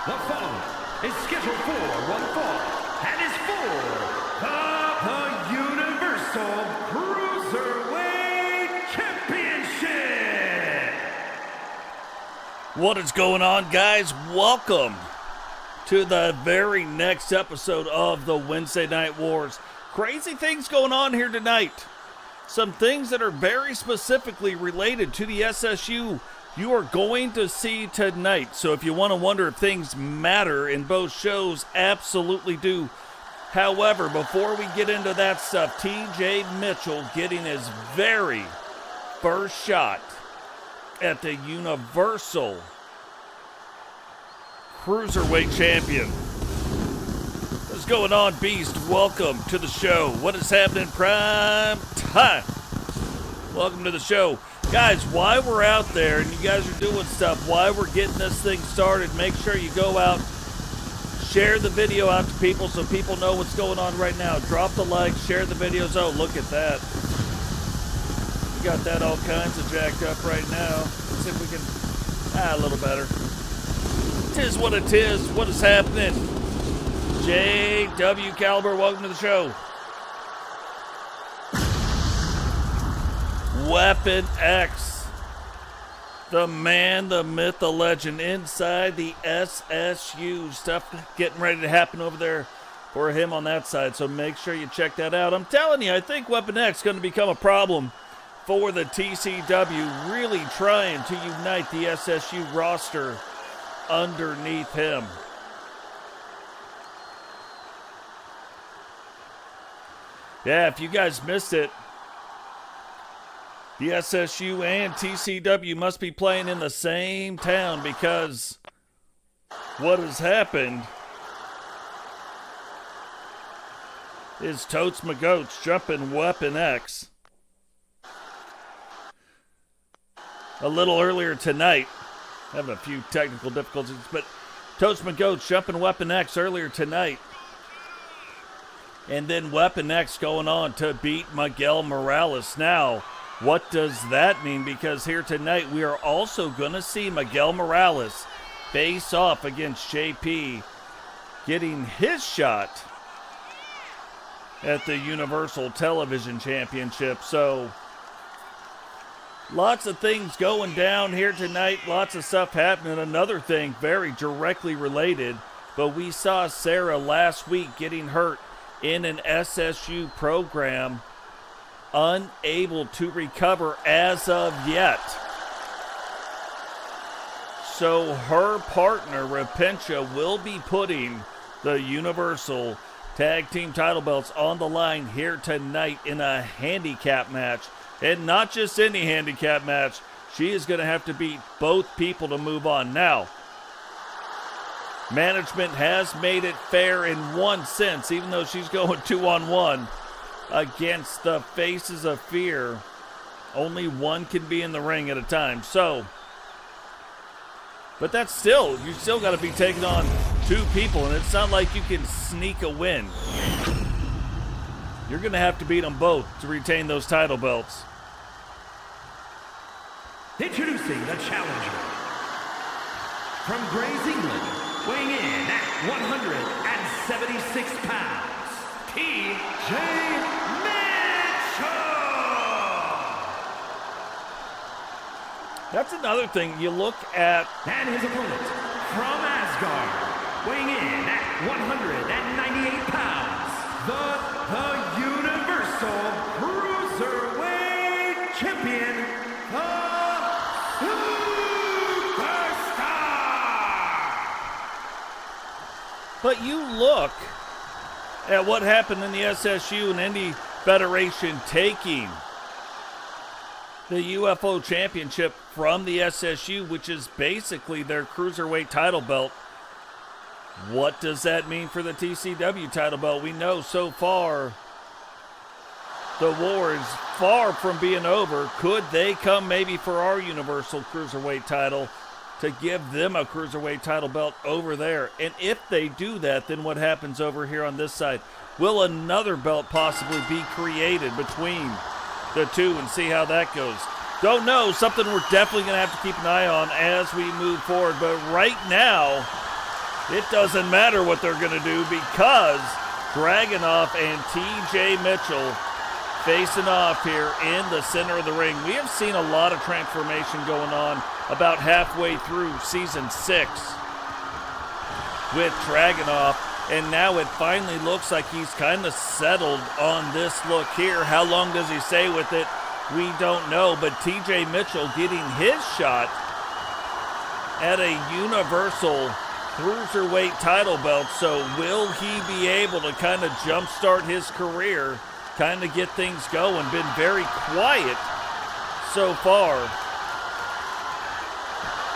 The following is scheduled for one fall and is for the Universal Cruiserweight Championship. What is going on, guys? Welcome to the very next episode of the Wednesday Night Wars. Crazy things going on here tonight. Some things that are very specifically related to the SSU you are going to see tonight. So if you want to wonder if things matter in both shows, absolutely do. However, before we get into that stuff, TJ Mitchell getting his very first shot at the Universal Cruiserweight Champion. What's going on, Beast? Welcome to the show. What is happening, Prime Time? Welcome to the show. Guys, while we're out there and you guys are doing stuff, while we're getting this thing started, make sure you go out, share the video out to people so people know what's going on right now. Drop the like, share the videos. Oh, look at that. We got that all kinds of jacked up right now. Let's see if we can, a little better. Tis what it is. What is happening? JW Caliber, welcome to the show. Weapon X, the man, the myth, the legend, inside the SSU. Stuff getting ready to happen over there for him on that side, so make sure you check that out. I'm telling you, I think Weapon X is going to become a problem for the TCW, really trying to unite the SSU roster underneath him. Yeah, if you guys missed it, the SSU and TCW must be playing in the same town because what has happened is Totes McGoats jumping Weapon X a little earlier tonight. Having a few technical difficulties, but Totes McGoats jumping Weapon X earlier tonight. And then Weapon X going on to beat Miguel Morales. Now, what does that mean? Because here tonight we are also going to see Miguel Morales face off against JP, getting his shot at the Universal Television Championship. So, lots of things going down here tonight, lots of stuff happening. Another thing very directly related, but we saw Sarah last week getting hurt in an SSU program, unable to recover as of yet. So her partner, Rapencha, will be putting the Universal Tag Team title belts on the line here tonight in a handicap match. And not just any handicap match. She is going to have to beat both people to move on. Now, management has made it fair in one sense, even though she's going 2-on-1 against the Faces of Fear. Only one can be in the ring at a time. So, but that's still, you still got to be taking on two people, and it's not like you can sneak a win. You're going to have to beat them both to retain those title belts. Introducing the challenger from Grays, England, weighing in at 176 pounds, TJ Mitchell. That's another thing you look at. And his opponent from Asgard, weighing in at 198 pounds, the Universal Cruiserweight Champion, the But you look at what happened in the SSU and Indie Federation taking the UFO Championship from the SSU, which is basically their Cruiserweight title belt. What does that mean for the TCW title belt? We know so far the war is far from being over. Could they come maybe for our Universal Cruiserweight title to give them a Cruiserweight title belt over there? And if they do that, then what happens over here on this side? Will another belt possibly be created between the two and see how that goes? Don't know. Something we're definitely going to have to keep an eye on as we move forward. But right now, It doesn't matter what they're going to do because Dragunov and TJ Mitchell facing off here in the center of the ring. We have seen a lot of transformation going on about halfway through Season 6 with Dragunov, and now it finally looks like he's kind of settled on this look here. How long does he stay with it? We don't know, but TJ Mitchell getting his shot at a Universal Cruiserweight title belt. So will he be able to kind of jumpstart his career, kind of get things going? Been very quiet so far,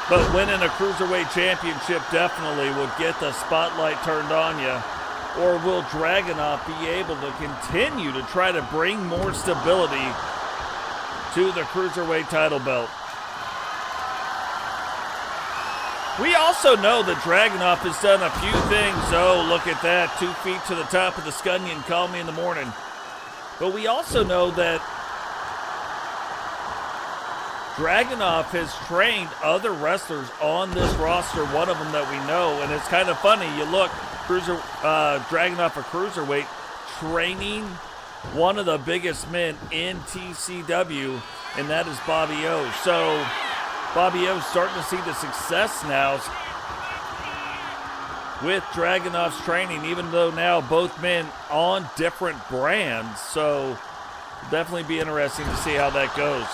but winning a Cruiserweight Championship definitely will get the spotlight turned on you. Or will Dragunov be able to continue to try to bring more stability to the Cruiserweight title belt? We also know that Dragunov has done a few things. Oh, look at that. 2 feet to the top of the scunion. Call me in the morning. But we also know that Dragunov has trained other wrestlers on this roster, one of them that we know. And it's kind of funny. You look, Dragunov, a Cruiserweight, training one of the biggest men in TCW, and that is Bobby O. So Bobby O's starting to see the success now with Dragunov's training, even though now both men on different brands. So definitely be interesting to see how that goes.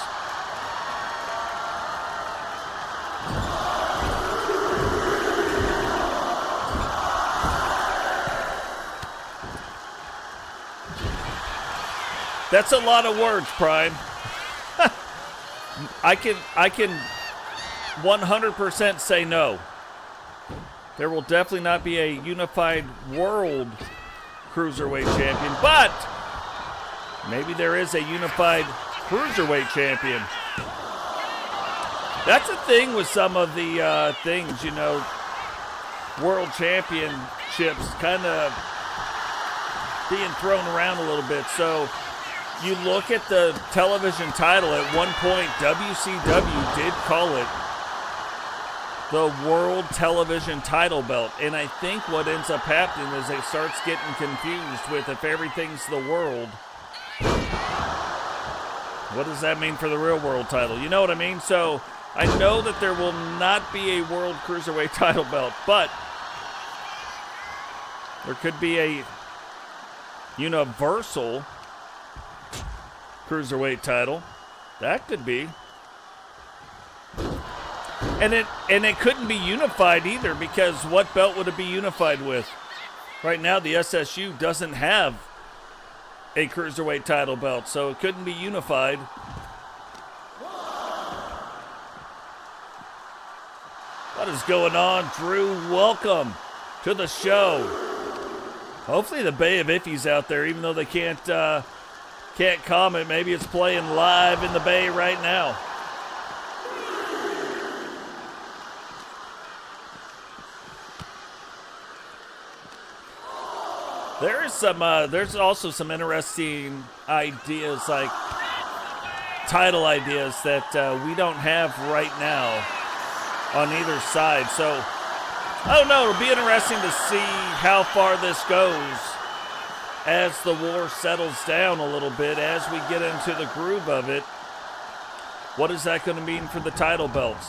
That's a lot of words, Prime. I can 100% say no. There will definitely not be a unified world Cruiserweight champion, but maybe there is a unified Cruiserweight champion. That's the thing with some of the things, you know, world championships kind of being thrown around a little bit. So you look at the television title, at one point WCW did call it the World Television Title Belt. And I think what ends up happening is it starts getting confused with, if everything's the world, what does that mean for the real world title? You know what I mean? So I know that there will not be a World Cruiserweight title belt, but there could be a Universal Cruiserweight title. That could be. And it couldn't be unified either, because what belt would it be unified with? Right now the SSU doesn't have a Cruiserweight title belt, so it couldn't be unified. What is going on, Drew? Welcome to the show. Hopefully the Bay of Iffy's out there, even though they can't comment. Maybe it's playing live in the Bay right now. There's also some interesting ideas, like title ideas, that we don't have right now on either side. So I don't know. It'll be interesting to see how far this goes as the war settles down a little bit, as we get into the groove of it. What is that going to mean for the title belts?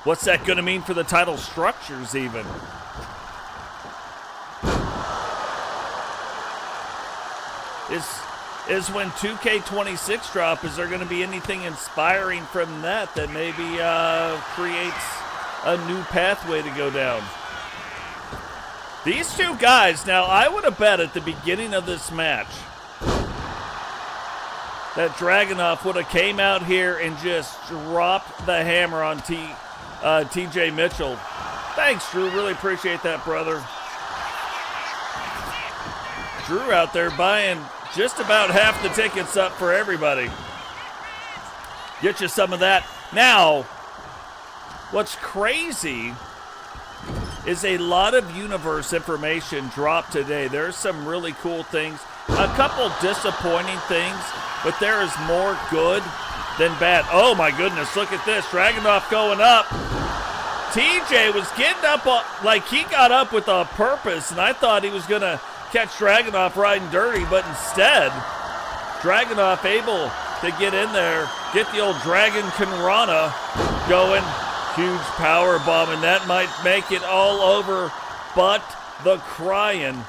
What's that going to mean for the title structures even? Is when 2K26 drop, is there going to be anything inspiring from that maybe creates a new pathway to go down? These two guys, now I would have bet at the beginning of this match that Dragunov would have came out here and just dropped the hammer on TJ Mitchell. Thanks, Drew. Really appreciate that, brother. Drew out there buying just about half the tickets up for everybody. Get you some of that. Now, what's crazy is a lot of universe information dropped today. There's some really cool things, a couple disappointing things, but there is more good than bad. Oh my goodness, look at this. Dragunov going up. TJ was getting up like he got up with a purpose, and I thought he was going to catch Dragunov riding dirty, but instead, Dragunov able to get in there, get the old Dragon Kanrana going. Huge power bomb, and that might make it all over, but the crying.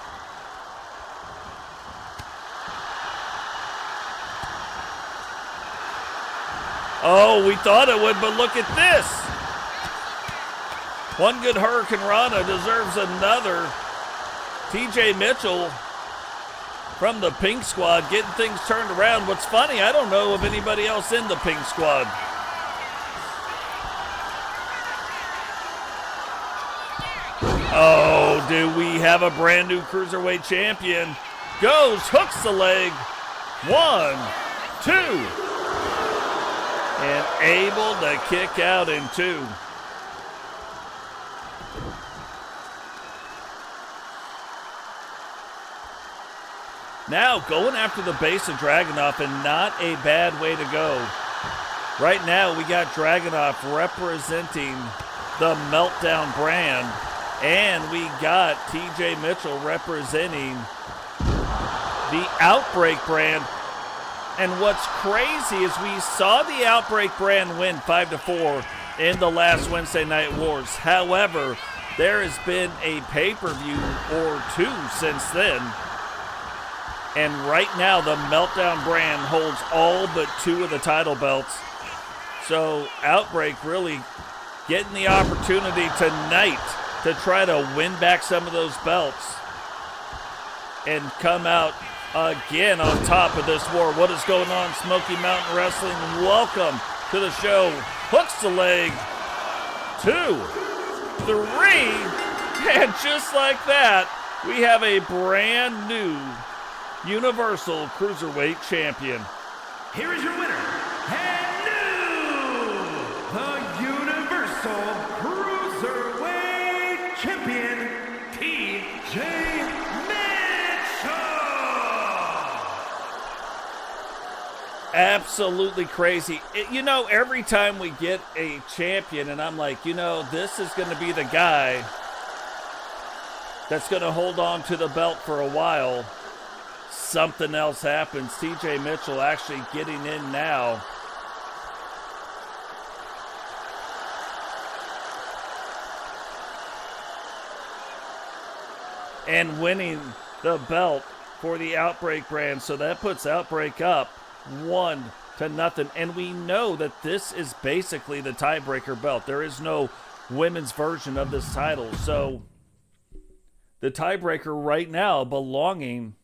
Oh, we thought it would, but look at this. One good Hurricane Rana deserves another. TJ Mitchell from the Pink Squad getting things turned around. What's funny, I don't know of anybody else in the Pink Squad. Oh, do we have a brand new Cruiserweight champion? Goes, hooks the leg. 1, 2. And able to kick out in 2. Now going after the base of Dragunov, and not a bad way to go. Right now we got Dragunov representing the Meltdown brand, and we got TJ Mitchell representing the Outbreak brand. And what's crazy is we saw the Outbreak brand win 5-4 in the last Wednesday Night Wars. However, there has been a pay-per-view or 2 since then. And right now, the Meltdown brand holds all but 2 of the title belts. So Outbreak really getting the opportunity tonight to try to win back some of those belts and come out again on top of this war. What is going on, Smoky Mountain Wrestling? Welcome to the show. Hooks the leg. 2, 3, and just like that, we have a brand new Universal Cruiserweight Champion. Here is your winner, and new, the Universal Cruiserweight Champion, TJ Absolutely crazy. Every time we get a champion, and I'm like, this is going to be the guy that's going to hold on to the belt for a while. Something else happens. TJ Mitchell actually getting in now. And winning the belt for the Outbreak brand. So that puts Outbreak up 1-0. And we know that this is basically the tiebreaker belt. There is no women's version of this title. So the tiebreaker right now belonging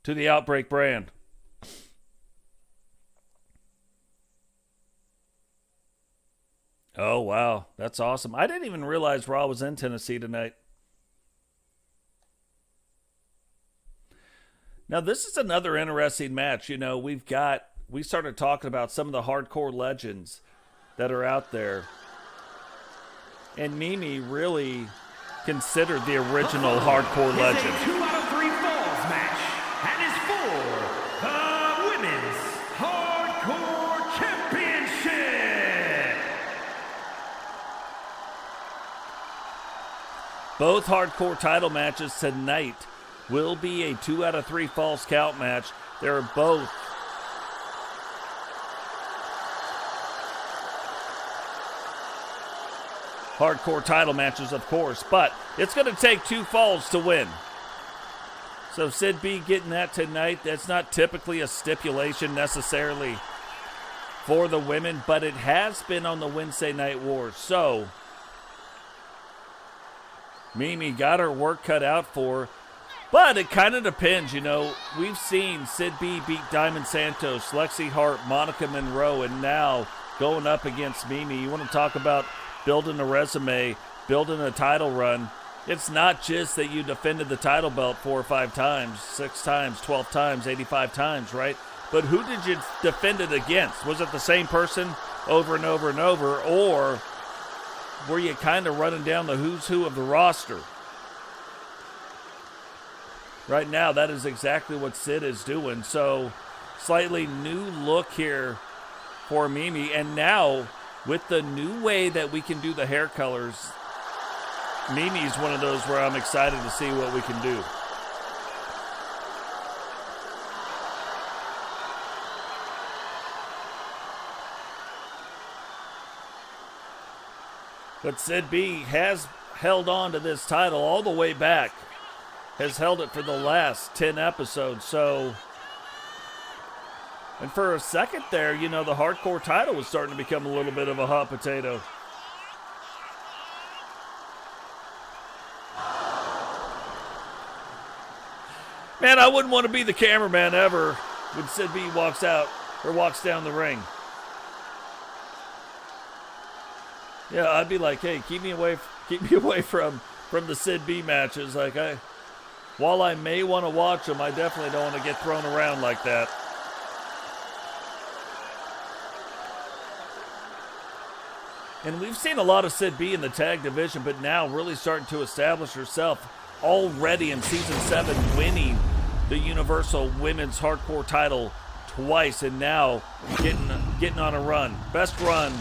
to the Outbreak brand. Oh, wow. That's awesome. I didn't even realize Raw was in Tennessee tonight. Now, this is another interesting match. We started talking about some of the hardcore legends that are out there. And Mimi really considered the original hardcore legend. It's a 2 out of 3 falls match, and is for the Women's Hardcore Championship. Both hardcore title matches tonight will be a 2 out of 3 falls count match. They're both hardcore title matches, of course, but it's going to take 2 falls to win. So Sid B getting that tonight. That's not typically a stipulation necessarily for the women, but it has been on the Wednesday Night Wars. So Mimi got her work cut out for her. But it kind of depends, We've seen Sid B beat Diamond Santos, Lexi Hart, Monica Monroe, and now going up against Mimi. You want to talk about building a resume, building a title run. It's not just that you defended the title belt 4 or 5 times, 6 times, 12 times, 85 times, right? But who did you defend it against? Was it the same person over and over and over, or were you kind of running down the who's who of the roster? Right now, that is exactly what Sid is doing. So slightly new look here for Mimi. And now, with the new way that we can do the hair colors, Mimi's one of those where I'm excited to see what we can do. But Sid B has held on to this title all the way back. Has held it for the last 10 episodes. So, and for a second there, you know, the hardcore title was starting to become a little bit of a hot potato. Man, I wouldn't want to be the cameraman ever when Sid B walks out or walks down the ring. Yeah, I'd be like, hey, keep me away from the Sid B matches. Like, while I may want to watch them, I definitely don't want to get thrown around like that. And we've seen a lot of Sid B in the tag division, but now really starting to establish herself already in season 7, winning the Universal Women's Hardcore title twice, and now getting on a run. Best run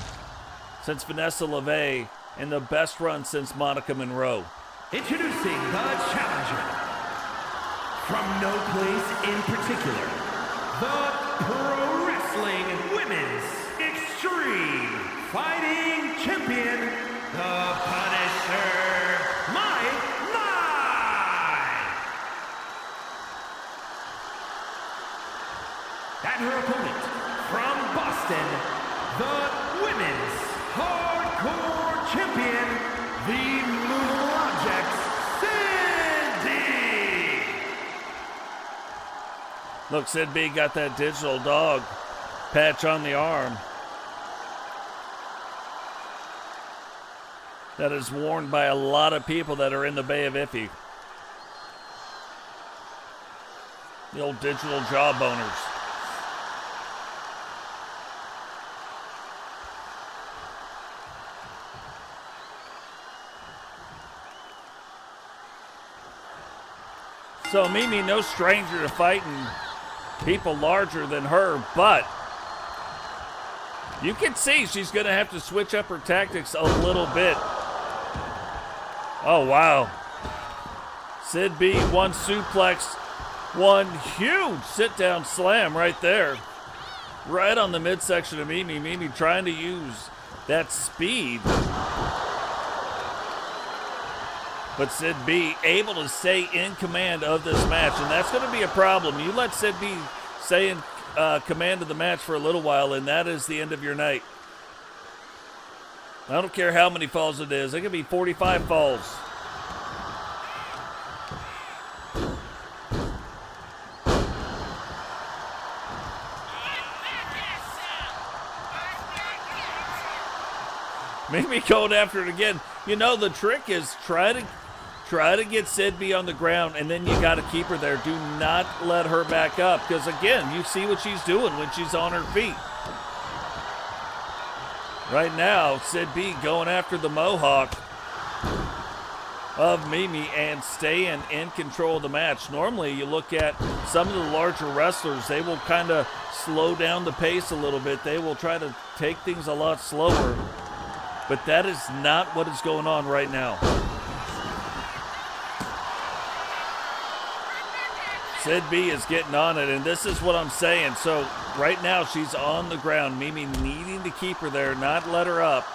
since Vanessa LeVay, and the best run since Monica Monroe. Introducing the challenger, from no place in particular, the Pro Wrestling Women's Extreme Fighting Champion, the Punisher, Mike Nye. And her opponent, from Boston, the Women's Hardcore Champion, the Movable Objects, Sid B. Look, Sid B got that digital dog patch on the arm. That is worn by a lot of people that are in the Bay of Iffy. The old digital jawboners. So Mimi, no stranger to fighting people larger than her, but you can see she's going to have to switch up her tactics a little bit. Oh, wow. Sid B, one suplex, one huge sit-down slam right there. Right on the midsection of Mimi. Mimi trying to use that speed. But Sid B able to stay in command of this match, and that's going to be a problem. You let Sid B stay in command of the match for a little while, and that is the end of your night. I don't care how many falls it is. It could be 45 falls. Maybe going after it again. You know, the trick is try to get Sid B on the ground, and then you got to keep her there. Do not let her back up, because again, you see what she's doing when she's on her feet. Right now, Sid B going after the mohawk of Mimi and staying in control of the match. Normally, you look at some of the larger wrestlers, they will kind of slow down the pace a little bit. They will try to take things a lot slower, but that is not what is going on right now. Sid B is getting on it, and this is what I'm saying. So right now she's on the ground. Mimi needing to keep her there, not let her up.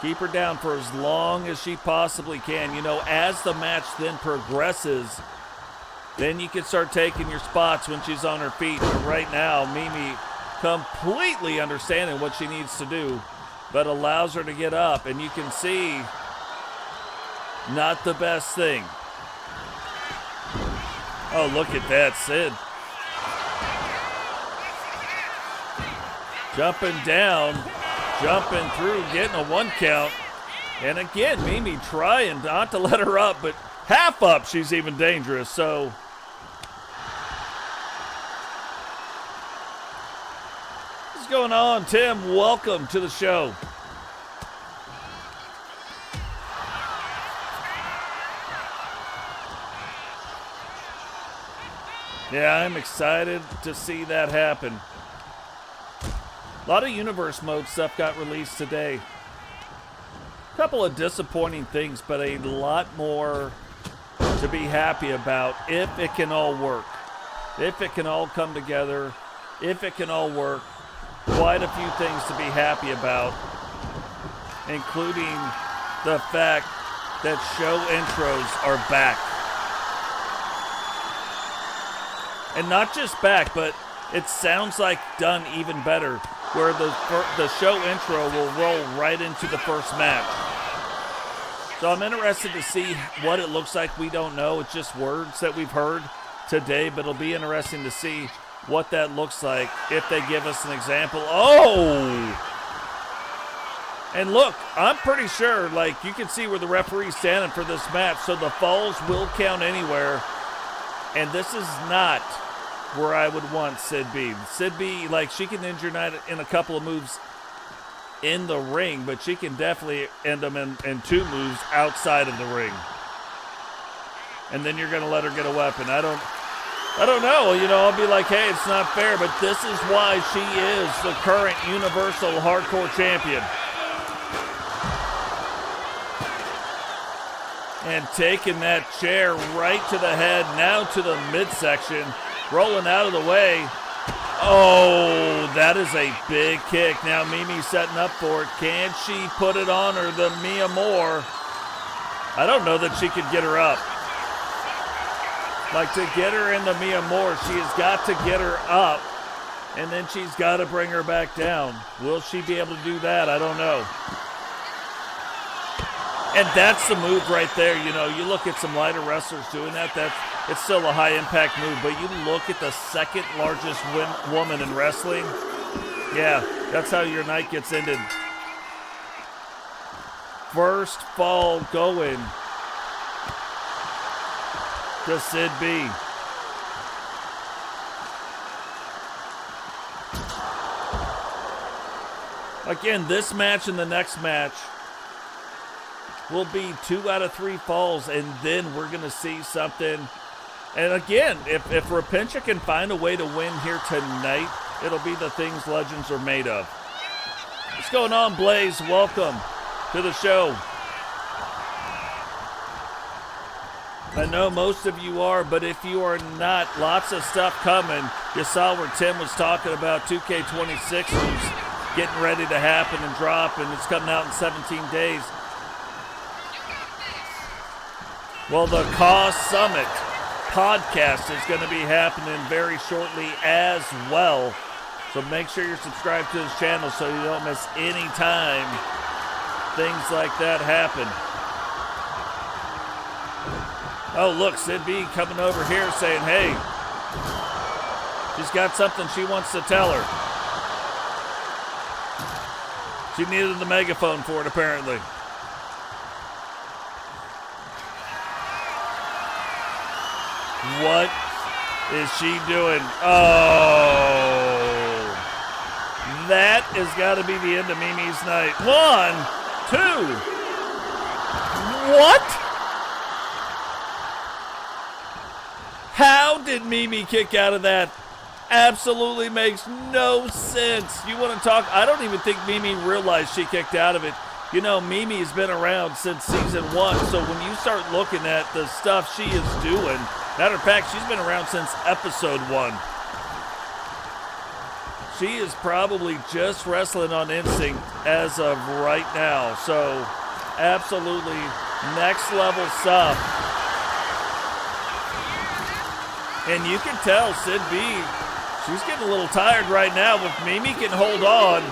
Keep her down for as long as she possibly can. You know, as the match then progresses, then you can start taking your spots when she's on her feet. But right now, Mimi completely understanding what she needs to do, but allows her to get up, and you can see not the best thing. Oh, look at that, Sid. Jumping down, jumping through, getting a 1 count. And again, Mimi trying not to let her up, but half up, she's even dangerous. So what's going on, Tim? Welcome to the show. Yeah, I'm excited to see that happen. A lot of universe mode stuff got released today. A couple of disappointing things, but a lot more to be happy about if it can all work. If it can all come together, if it can all work. Quite a few things to be happy about, including the fact that show intros are back. And not just back, but it sounds like done even better, where the show intro will roll right into the first match. So I'm interested to see what it looks like. We don't know. It's just words that we've heard today, but it'll be interesting to see what that looks like if they give us an example. Oh! And look, I'm pretty sure, like, you can see where the referee's standing for this match, so the falls will count anywhere. And this is not where I would want Sid B. Sid B, like, she can injure Knight in a couple of moves in the ring, but she can definitely end them in two moves outside of the ring. And then you're going to let her get a weapon. I don't know. You know, I'll be like, hey, it's not fair, but this is why she is the current Universal Hardcore Champion. And taking that chair right to the head, now to the midsection, rolling out of the way. Oh, that is a big kick. Now Mimi setting up for it. Can she put it on her, the Mia Moore? I don't know that she could get her up. Like, to get her in the Mia Moore, she has got to get her up, and then she's got to bring her back down. Will she be able to do that? I don't know. And that's the move right there. You know, you look at some lighter wrestlers doing that, it's still a high-impact move. But you look at the second largest woman in wrestling, yeah, that's how your night gets ended. First fall going to Sid B. Again, this match and the next match will be 2 out of 3 falls, and then we're going to see something. And again, if Rapincha can find a way to win here tonight, it'll be the things legends are made of. What's going on, Blaze? Welcome to the show. I know most of you are, but if you are not, lots of stuff coming. You saw where Tim was talking about 2K26 who's getting ready to happen and drop, and it's coming out in 17 days. Well, the Cause Summit podcast is going to be happening very shortly as well. So make sure you're subscribed to his channel so you don't miss any time things like that happen. Oh, look, Sid B coming over here saying, hey, she's got something she wants to tell her. She needed the megaphone for it, apparently. What is she doing? Oh, that has got to be the end of Mimi's night. 1, 2. What? How did Mimi kick out of that? Absolutely makes no sense. You want to talk? I don't even think Mimi realized she kicked out of it. You know, Mimi has been around since season 1, so when you start looking at the stuff she is doing, matter of fact, she's been around since episode 1. She is probably just wrestling on instinct as of right now, so absolutely next level stuff. And you can tell Sid B, she's getting a little tired right now. If Mimi can hold on,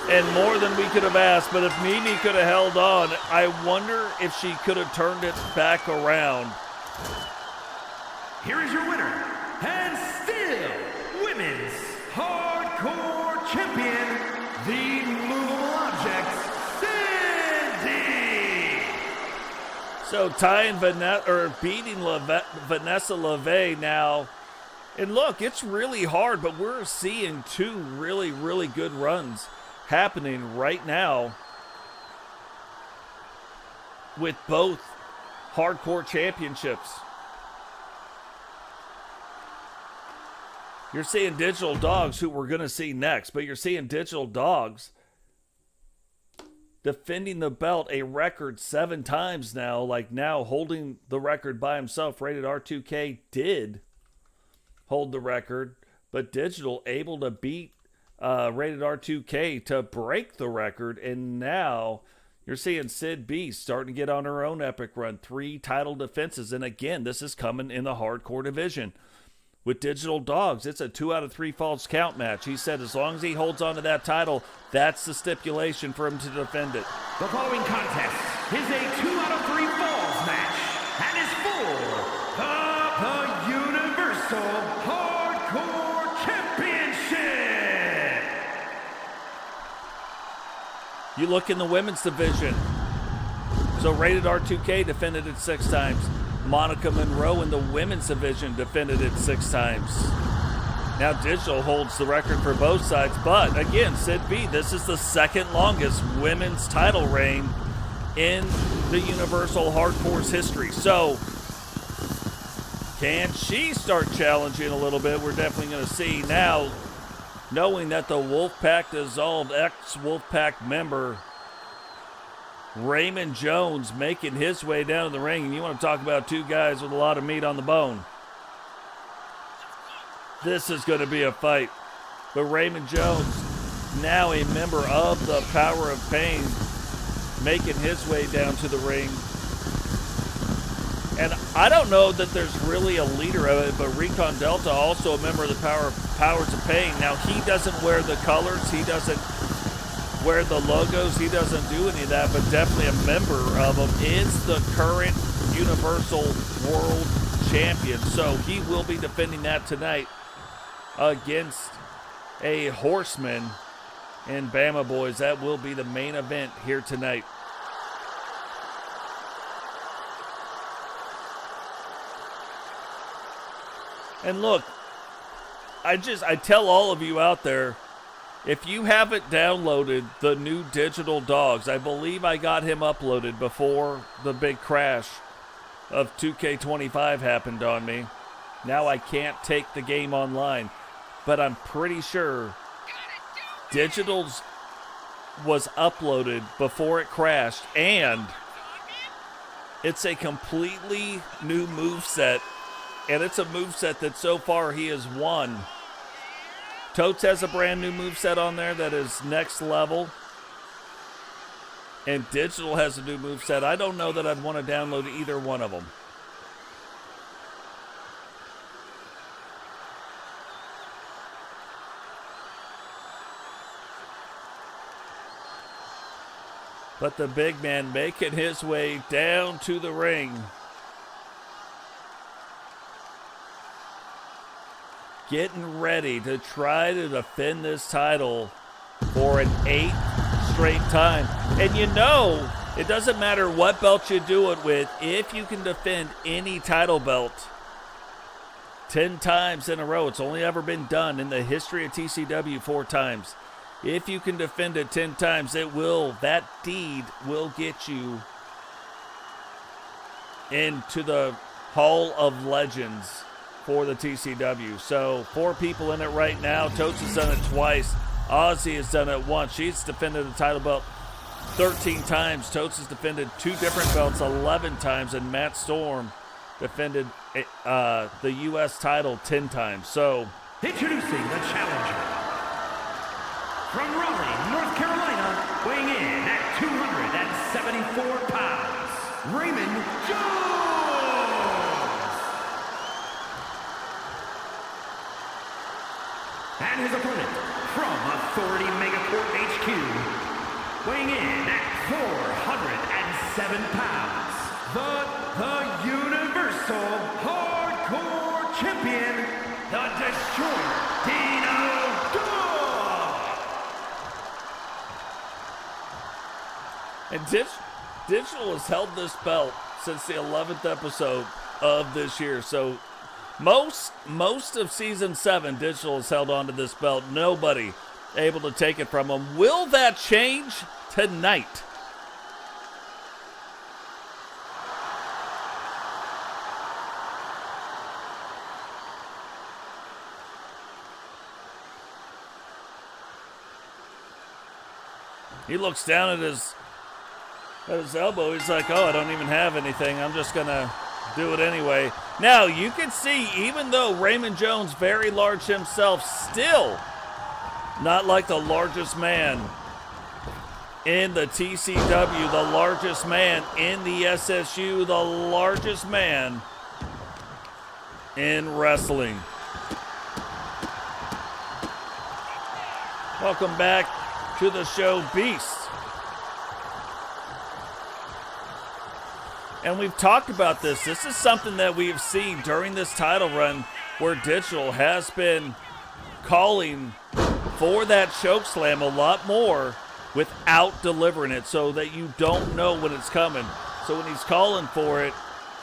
and more than we could have asked, but if Mimi could have held on, I wonder if she could have turned it back around. Here is your winner, and still Women's Hardcore Champion, the Movable Object, Cindy. So tying beating Vanessa LeVay now. And look, it's really hard, but we're seeing 2 really, really good runs happening right now with both hardcore championships. You're seeing Digital Dogs, who we're going to see next, but you're seeing Digital Dogs defending the belt a record 7 times now, like now holding the record by himself. Rated R2K did hold the record, but Digital able to beat Rated R2K to break the record, and now you're seeing Sid Beast starting to get on her own epic run. 3 title defenses, and again, this is coming in the hardcore division. With Digital Dogs, it's a 2 out of 3 falls count match. He said as long as he holds on to that title, that's the stipulation for him to defend it. The following contest is a 2 out of 3 falls match and is for the Universal Hardcore Championship. You look in the women's division. So Rated R2K defended it 6 times. Monica Monroe in the women's division defended it 6 times. Now Digital holds the record for both sides, but again, Sid B, this is the second longest women's title reign in the Universal Hardcore's history. So, can she start challenging a little bit? We're definitely going to see now, knowing that the Wolfpack dissolved ex-Wolfpack member Raymond Jones making his way down to the ring. And you want to talk about 2 guys with a lot of meat on the bone. This is going to be a fight. But Raymond Jones, now a member of the Power of Pain, making his way down to the ring. And I don't know that there's really a leader of it, but Recon Delta, also a member of the Powers of Pain. Now, he doesn't wear the colors. He doesn't wear the logos. He doesn't do any of that, but definitely a member of them, is the current Universal World Champion. So he will be defending that tonight against a Horseman and Bama Boys. That will be the main event here tonight. And look, I tell all of you out there, if you haven't downloaded the new Digital Dogs, I believe I got him uploaded before the big crash of 2K25 happened on me. Now I can't take the game online, but I'm pretty sure Digital's was uploaded before it crashed, and it's a completely new moveset, and it's a moveset that so far he has won. Totes has a brand new moveset on there that is next level. And Digital has a new moveset. I don't know that I'd want to download either one of them. But the big man making his way down to the ring. Getting ready to try to defend this title for an 8th straight time. And you know, it doesn't matter what belt you do it with, if you can defend any title belt 10 times in a row. It's only ever been done in the history of TCW 4 times. If you can defend it 10 times, that deed will get you into the Hall of Legends for the TCW. So 4 people in it right now. Totes has done it twice. Ozzy has done it once. She's defended the title belt 13 times. Totes has defended 2 different belts 11 times, and Matt Storm defended the U.S. title 10 times. So, introducing the challenger from Raleigh, North Carolina, weighing in at 274 pounds, Raymond Jones. And his opponent from Authority Megacorp HQ, weighing in at 407 pounds, the Universal Hardcore Champion, the Destroyer, Dino Dog. and Digital has held this belt since the 11th episode of this year. So most of season 7, Digital has held on to this belt. Nobody able to take it from him. Will that change tonight? He looks down at his elbow. He's like, oh, I don't even have anything. I'm just going to do it anyway. Now, you can see, even though Raymond Jones, very large himself, still not like the largest man in the TCW, the largest man in the SSU, the largest man in wrestling. Welcome back to the show, Beast. And we've talked about this. This is something that we've seen during this title run where Digital has been calling for that choke slam a lot more without delivering it, so that you don't know when it's coming. So when he's calling for it,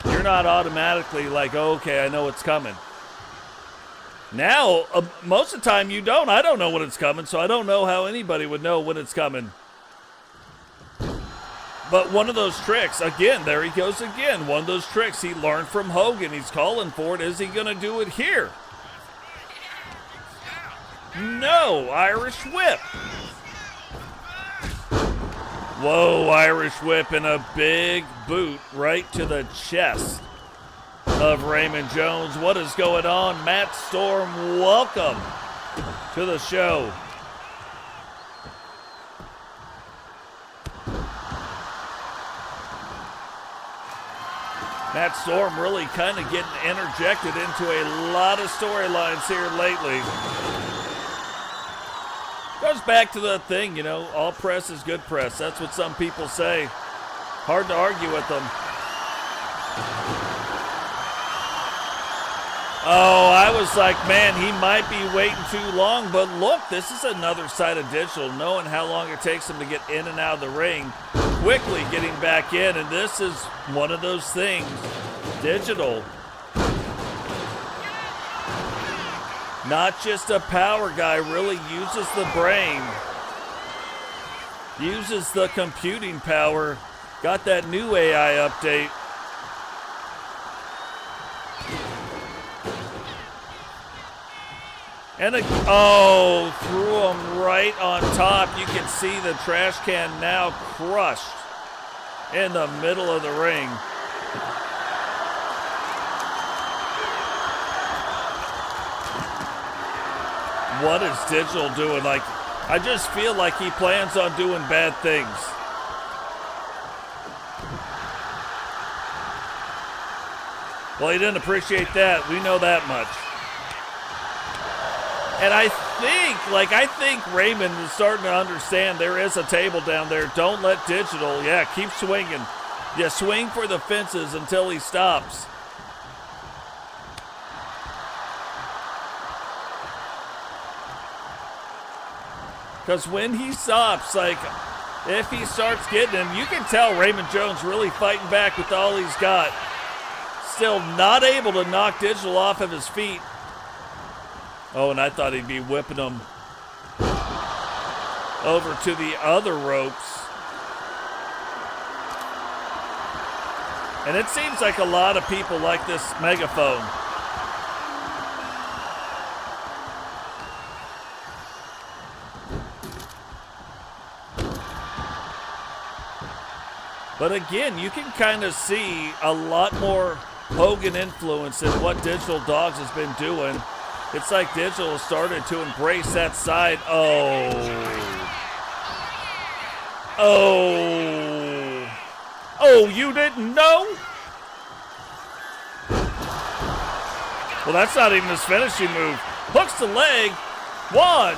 you're not automatically like, oh, okay, I know it's coming. Now, most of the time you don't. I don't know when it's coming, so I don't know how anybody would know when it's coming. But one of those tricks, again, there he goes again. One of those tricks he learned from Hogan. He's calling for it. Is he going to do it here? No, Irish whip. Whoa, Irish whip and a big boot right to the chest of Raymond Jones. What is going on? Matt Storm, welcome to the show. Matt Storm really kind of getting interjected into a lot of storylines here lately. Goes back to the thing, you know, all press is good press. That's what some people say. Hard to argue with them. Oh, I was like, man, he might be waiting too long. But look, this is another side of Digital, knowing how long it takes him to get in and out of the ring, quickly getting back in. And this is one of those things. Digital, not just a power guy, really uses the brain, uses the computing power. Got that new AI update. And threw him right on top. You can see the trash can now crushed in the middle of the ring. What is Digital doing? Like, I just feel like he plans on doing bad things. Well, he didn't appreciate that. We know that much. And I think Raymond is starting to understand there is a table down there. Don't let Digital, keep swinging. Yeah, swing for the fences until he stops. Because when he stops, like, if he starts getting him, you can tell Raymond Jones really fighting back with all he's got. Still not able to knock Digital off of his feet. Oh, and I thought he'd be whipping him over to the other ropes. And it seems like a lot of people like this megaphone. But again, you can kind of see a lot more Hogan influence in what Digital Dogs has been doing. It's like Digital has started to embrace that side. Oh, you didn't know? Well, that's not even his finishing move. Hooks the leg. 1,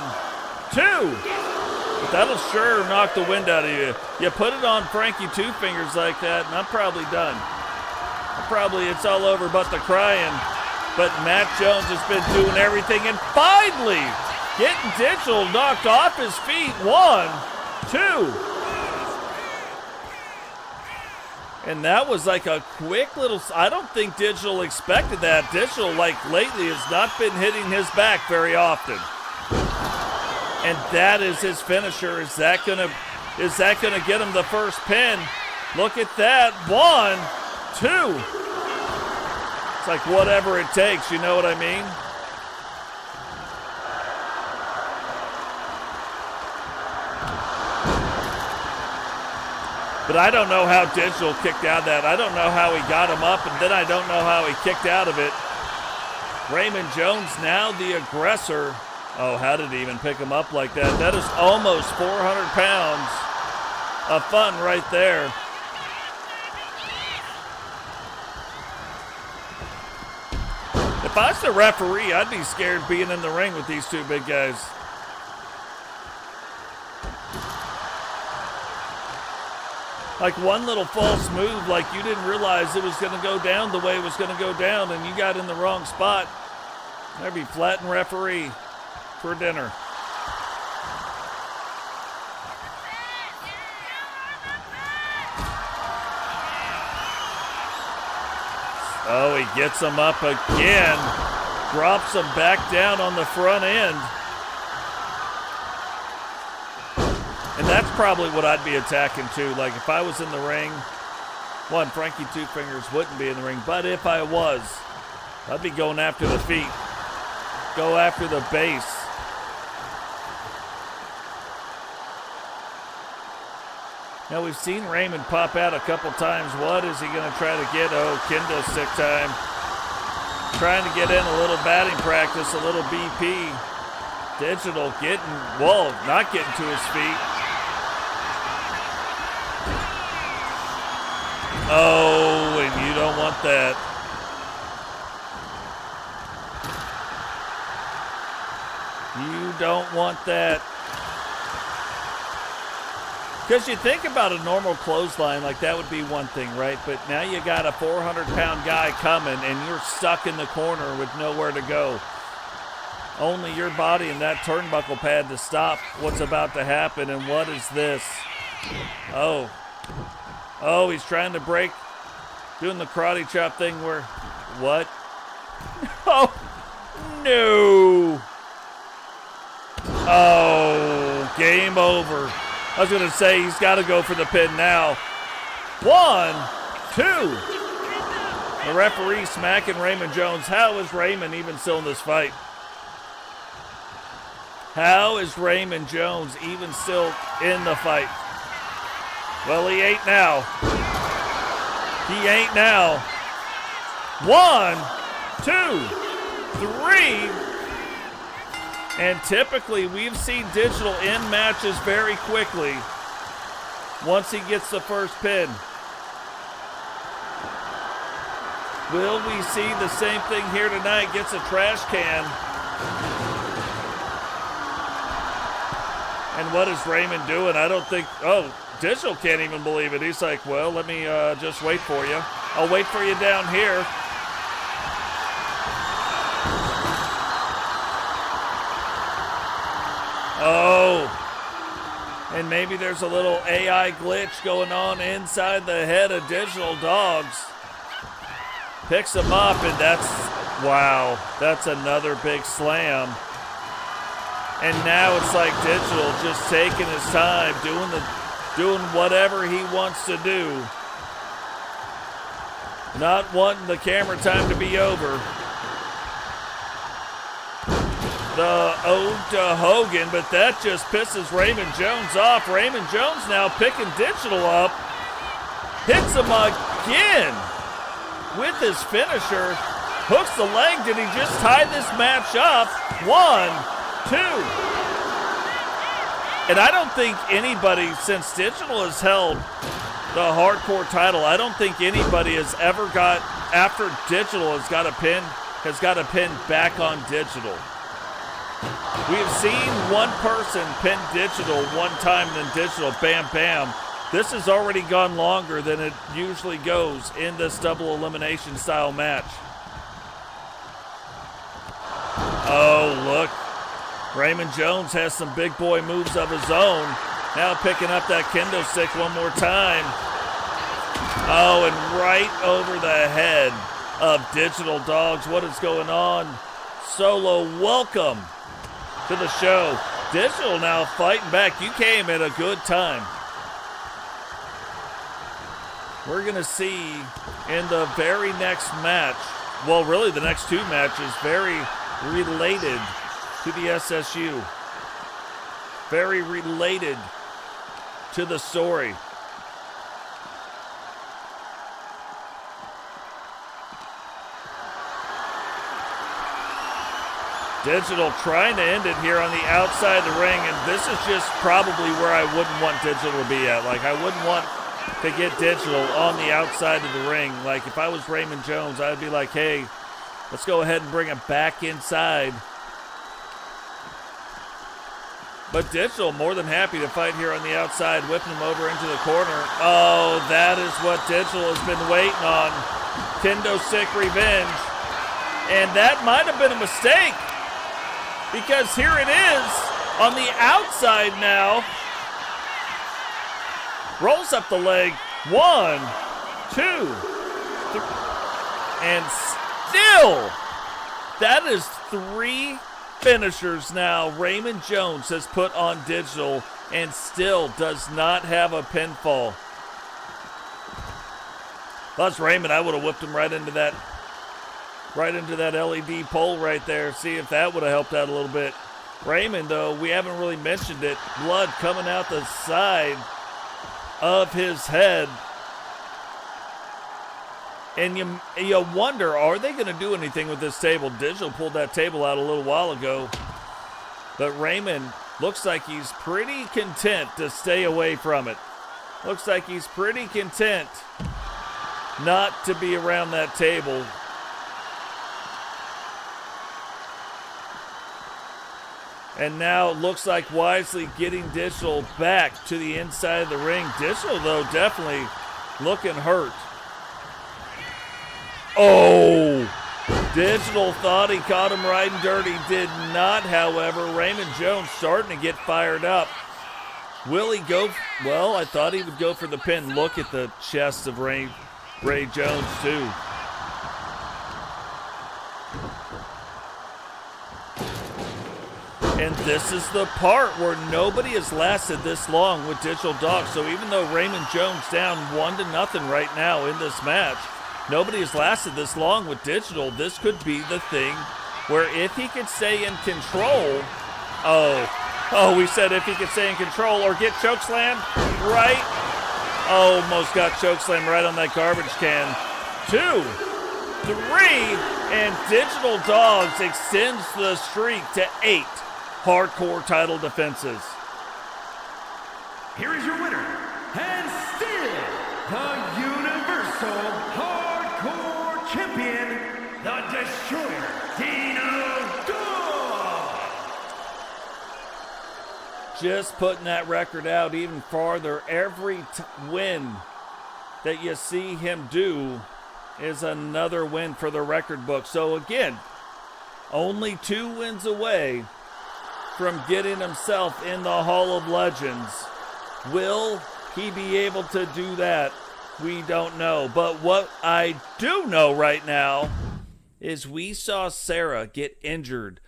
2. But that'll sure knock the wind out of you. You put it on Frankie Two Fingers like that, and I'm probably done. It's all over but the crying. But Matt Jones has been doing everything, and finally getting Digital knocked off his feet. 1, 2. And that was like a quick little, I don't think Digital expected that. Digital, like lately, has not been hitting his back very often. And that is his finisher. Is that gonna get him the first pin? Look at that. 1, 2. It's like whatever it takes, you know what I mean? But I don't know how Digital kicked out of that. I don't know how he got him up, and then I don't know how he kicked out of it. Raymond Jones now the aggressor. Oh, how did he even pick him up like that? That is almost 400 pounds of fun right there. If I was the referee, I'd be scared being in the ring with these two big guys. Like one little false move, like you didn't realize it was going to go down the way it was going to go down, and you got in the wrong spot. There'd be flattened referee for dinner. Oh, he gets him up again, drops him back down on the front end. And that's probably what I'd be attacking too. Like if I was in the ring, one, Frankie Two Fingers wouldn't be in the ring, but if I was, I'd be going after the feet, go after the base. Now we've seen Raymond pop out a couple times. What is he going to try to get? Oh, kendo stick time. Trying to get in a little batting practice, a little BP. Digital getting, well, not getting to his feet. Oh, and you don't want that. You don't want that. Because you think about a normal clothesline, like that would be one thing, right? But now you got a 400-pound guy coming, and you're stuck in the corner with nowhere to go. Only your body and that turnbuckle pad to stop what's about to happen. And what is this? Oh. Oh, he's trying to break. Doing the karate chop thing where, what? Oh, no. Oh, game over. I was going to say he's got to go for the pin now. 1, 2. The referee smacking Raymond Jones. How is Raymond even still in this fight? How is Raymond Jones even still in the fight? Well, he ain't now. He ain't now. 1, 2, 3. And typically, we've seen Digital end matches very quickly once he gets the first pin. Will we see the same thing here tonight? Gets a trash can. And what is Raymond doing? I don't think, oh, Digital can't even believe it. He's like, well, let me just wait for you. I'll wait for you down here. Oh, and maybe there's a little AI glitch going on inside the head of Digital Dogs. Picks him up, and that's, wow, that's another big slam. And now it's like Digital just taking his time, doing whatever he wants to do. Not wanting the camera time to be over. The ode to Hogan, but that just pisses Raymond Jones off. Raymond Jones now picking Digital up. Hits him again with his finisher. Hooks the leg. Did he just tie this match up? 1, 2. And I don't think anybody, since Digital has held the hardcore title, I don't think anybody has ever got, after Digital has got a pin back on Digital. We have seen one person pin Digital one time, then Digital, bam, bam. This has already gone longer than it usually goes in this double elimination style match. Oh, look. Raymond Jones has some big boy moves of his own. Now picking up that kendo stick one more time. Oh, and right over the head of Digital Dogs. What is going on? Solo, welcome to the show. Digital now fighting back. You came at a good time. We're going to see in the very next match, well, really the next two matches, very related to the SSU. Very related to the story. Digital trying to end it here on the outside of the ring, and this is just probably where I wouldn't want Digital to be at. Like, I wouldn't want to get Digital on the outside of the ring. Like, if I was Raymond Jones, I'd be like, hey, let's go ahead and bring him back inside. But Digital more than happy to fight here on the outside, whipping him over into the corner. Oh, that is what Digital has been waiting on. Kendo Stick Revenge. And that might have been a mistake, because here it is on the outside now. Rolls up the leg. 1, 2, 3. And still, that is 3 finishers now Raymond Jones has put on Digital, and still does not have a pinfall. Plus Raymond, I would have whipped him right into that LED pole right there. See if that would have helped out a little bit. Raymond, though, we haven't really mentioned it. Blood coming out the side of his head. And you wonder, are they going to do anything with this table? Digital pulled that table out a little while ago. But Raymond looks like he's pretty content to stay away from it. Looks like he's pretty content not to be around that table. And now it looks like Wisely getting Digital back to the inside of the ring. Digital, though, definitely looking hurt. Oh! Digital thought he caught him riding dirty. Did not, however. Raymond Jones starting to get fired up. Will he go? Well, I thought he would go for the pin. Look at the chest of Ray Jones, too. And this is the part where nobody has lasted this long with Digital Dog. So even though Raymond Jones down 1-0 right now in this match, nobody has lasted this long with Digital. This could be the thing where if he could stay in control, we said if he could stay in control or get chokeslammed, right? Almost got chokeslammed right on that garbage can. 2, 3, and Digital Dogs extends the streak to 8 hardcore title defenses. Here is your winner, and still the Universal Hardcore Champion, the Destroyer, Dino Dog. Just putting that record out even farther. Every win that you see him do is another win for the record book. So again, only 2 wins away from getting himself in the Hall of Legends. Will he be able to do that? We don't know. But what I do know right now is we saw Sarah get injured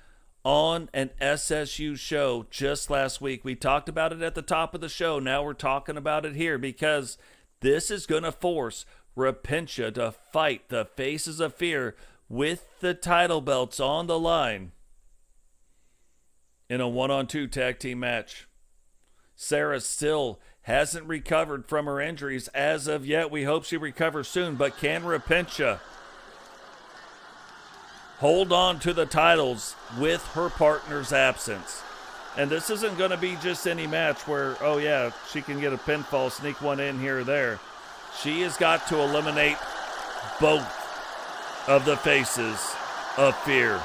on an SSU show just last week. We talked about it at the top of the show. Now we're talking about it here because this is going to force Repentia to fight the Faces of Fear with the title belts on the line in a 1-on-2 tag team match. Sarah still hasn't recovered from her injuries as of yet. We hope she recovers soon, but can Repentia hold on to the titles with her partner's absence? And this isn't going to be just any match where, she can get a pinfall, sneak one in here or there. She has got to eliminate both of the Faces of Fear.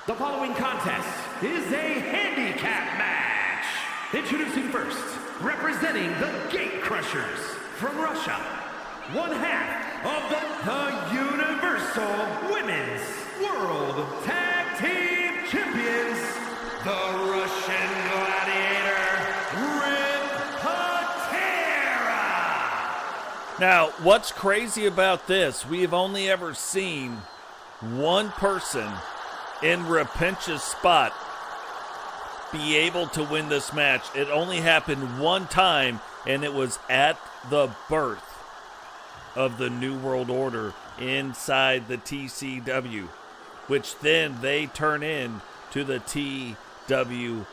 The following contest is a handicap match. Introducing first, representing the Gate Crushers from Russia, one half of the Universal Women's World Tag Team Champions, the Russian Gladiator, Repentia. Now, what's crazy about this, we have only ever seen one person in Repentia's spot be able to win this match. It only happened one time, and it was at the birth of the New World Order inside the TCW, which then they turn in to the TWO.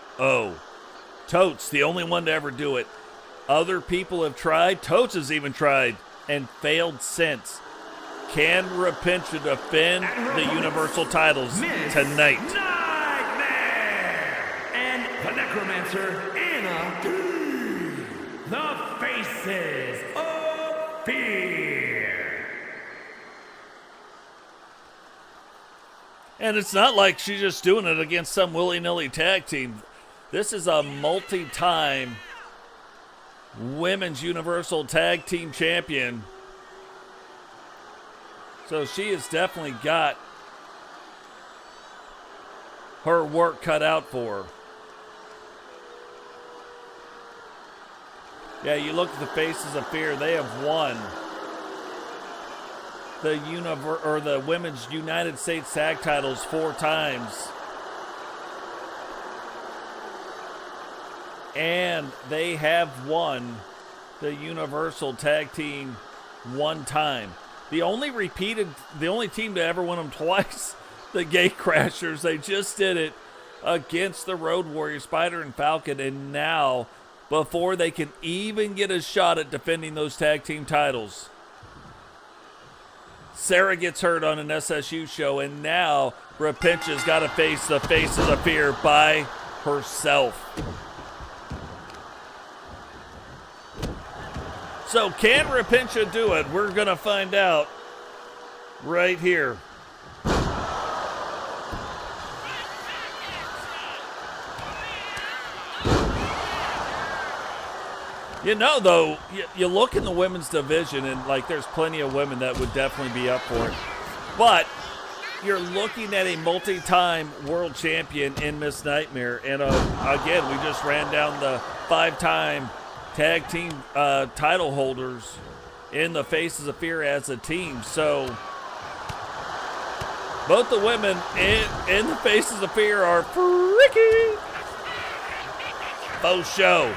Totes, the only one to ever do it. Other people have tried. Totes has even tried and failed since. Can Rapincha defend the Universal titles tonight? Nightmare! And the Necromancer, Anna DEEP. The Faces of Fear. And it's not like she's just doing it against some willy-nilly tag team. This is a multi-time Women's Universal Tag Team Champion. So she has definitely got her work cut out for her. Yeah, you look at the Faces of Fear, they have won the Women's United States Tag titles 4 times. And they have won the Universal Tag Team 1 time. The only team to ever win them twice, the Gatecrashers. They just did it against the Road Warriors, Spider and Falcon. And now, before they can even get a shot at defending those tag team titles, Sarah gets hurt on an SSU show. And now Rapincha's got to face the Faces of Fear by herself. So can Rapincha do it? We're going to find out right here. You know, though, you look in the women's division and, like, there's plenty of women that would definitely be up for it. But you're looking at a multi-time world champion in Miss Nightmare. And, again, we just ran down the 5-time tag team title holders in the Faces of Fear as a team. So both the women in the Faces of Fear are freaky. Faux show.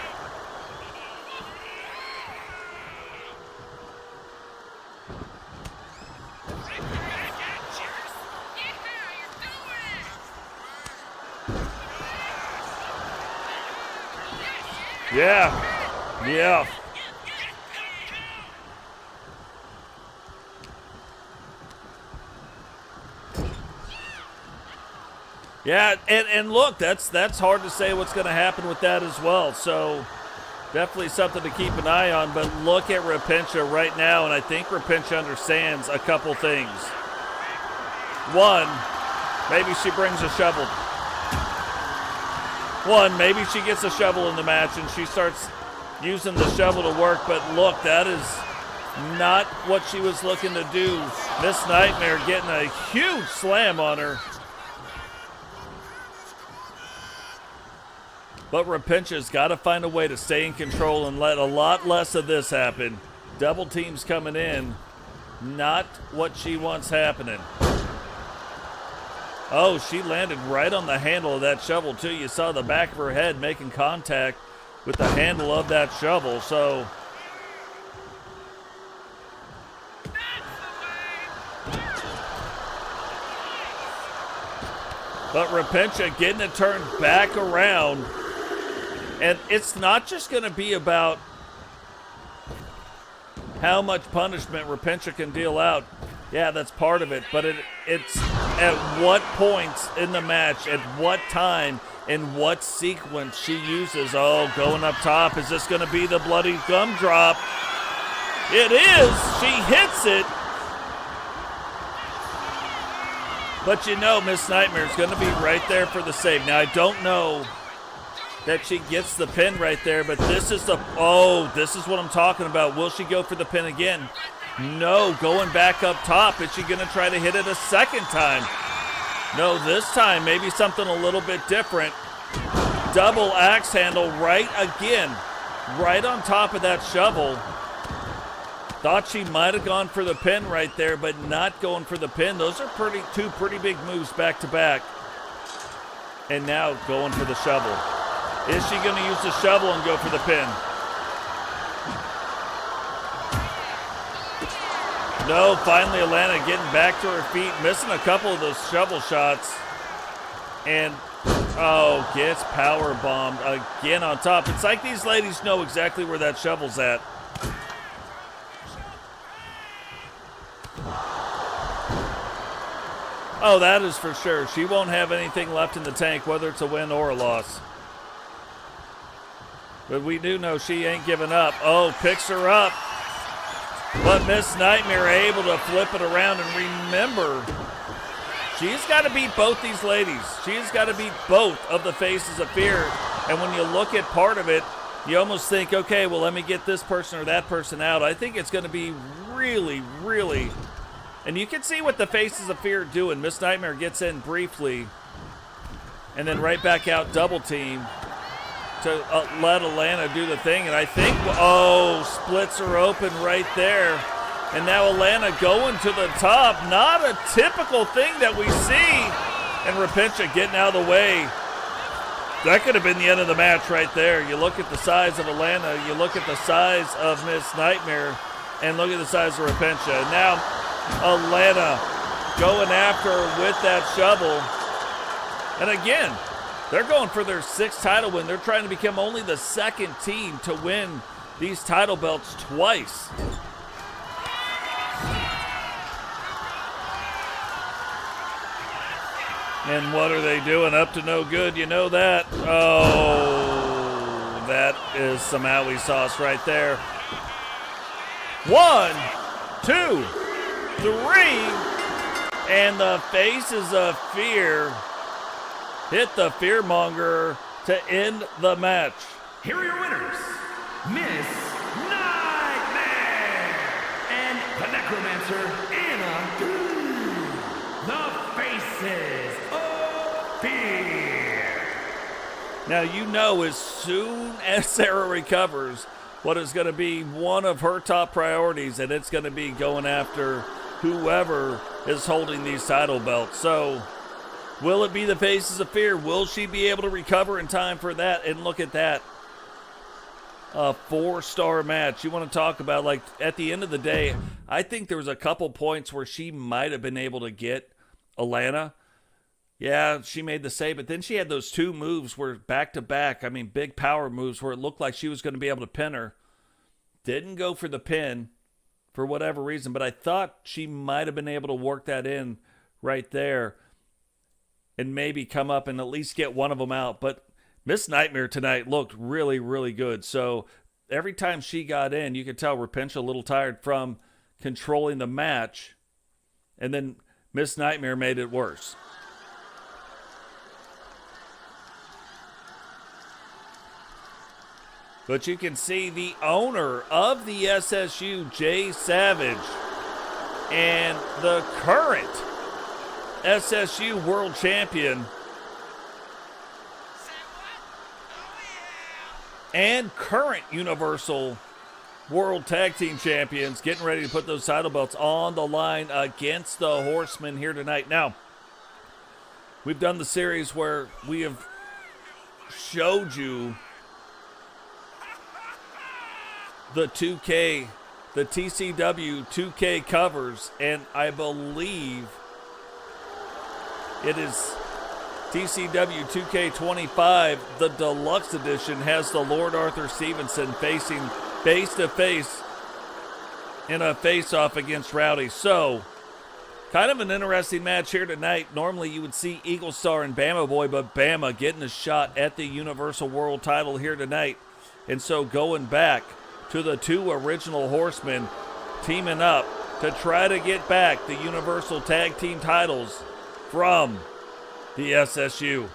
Yeah. Yeah. Yeah, and look, that's hard to say what's going to happen with that as well. So definitely something to keep an eye on. But look at Rapincha right now, and I think Rapincha understands a couple things. One, maybe she brings a shovel. One, maybe she gets a shovel in the match and she starts using the shovel to work, but look, that is not what she was looking to do. Miss Nightmare getting a huge slam on her. But Rapincha's got to find a way to stay in control and let a lot less of this happen. Double teams coming in, not what she wants happening. Oh, she landed right on the handle of that shovel, too. You saw the back of her head making contact with the handle of that shovel, so but Rapincha getting it turned back around, and it's not just going to be about how much punishment Rapincha can deal out. Yeah, that's part of it, but it's at what points in the match, at what time, in what sequence she uses. Oh, going up top. Is this going to be the bloody gumdrop? It is. She hits it. But you know Miss Nightmare is going to be right there for the save. Now, I don't know that she gets the pin right there, but this is this is what I'm talking about. Will she go for the pin again? No, going back up top. Is she going to try to hit it a second time? No, this time maybe something a little bit different. Double axe handle right again, right on top of that shovel. Thought she might have gone for the pin right there, but not going for the pin. Those are two pretty big moves back to back. And now going for the shovel. Is she going to use the shovel and go for the pin? No, finally Alana getting back to her feet, missing a couple of those shovel shots. And, gets power bombed again on top. It's like these ladies know exactly where that shovel's at. Oh, that is for sure. She won't have anything left in the tank, whether it's a win or a loss. But we do know she ain't giving up. Oh, picks her up. But Miss Nightmare able to flip it around. And remember, she's got to beat both these ladies. She's got to beat both of the Faces of Fear. And when you look at part of it, you almost think, okay, well, let me get this person or that person out. I think it's going to be really, really... And you can see what the Faces of Fear are doing. Miss Nightmare gets in briefly and then right back out double team to let Alana do the thing. And I think, splits her open right there. And now Alana going to the top. Not a typical thing that we see. And Rapincha getting out of the way. That could have been the end of the match right there. You look at the size of Alana. You look at the size of Miss Nightmare. And look at the size of Rapincha. And now Alana going after her with that shovel. And again, they're going for their 6th title win. They're trying to become only the 2nd team to win these title belts twice. And what are they doing? Up to no good, you know that. Oh, that is some owie sauce right there. 1, 2, 3, and the Faces of Fear hit the Fearmonger to end the match. Here are your winners, Miss Nightmare and the Necromancer, Anna. The Faces of Fear. Now, you know, as soon as Sarah recovers, what is going to be one of her top priorities, and it's going to be going after whoever is holding these title belts. So, will it be the Faces of Fear? Will she be able to recover in time for that? And look at that. A 4-star match. You want to talk about, like, at the end of the day, I think there was a couple points where she might have been able to get Alana. Yeah, she made the save, but then she had those 2 moves where back-to-back, I mean, big power moves where it looked like she was going to be able to pin her. Didn't go for the pin for whatever reason, but I thought she might have been able to work that in right there and maybe come up and at least get one of them out. But Miss Nightmare tonight looked really, really good. So every time she got in, you could tell Rapincha a little tired from controlling the match, and then Miss Nightmare made it worse. But you can see the owner of the SSU, Jay Savage, and the current SSU world champion and current Universal World Tag Team Champions getting ready to put those title belts on the line against the Horsemen here tonight. Now, we've done the series where we have showed you the 2K, the TCW 2K covers, and I believe it is TCW 2K25, the deluxe edition, has the Lord Arthur Stevenson facing face-to-face in a face-off against Rowdy. So, kind of an interesting match here tonight. Normally you would see Eagle Star and Bama Boy, but Bama getting a shot at the Universal World title here tonight. And so going back to the 2 original Horsemen teaming up to try to get back the Universal Tag Team titles from the SSU.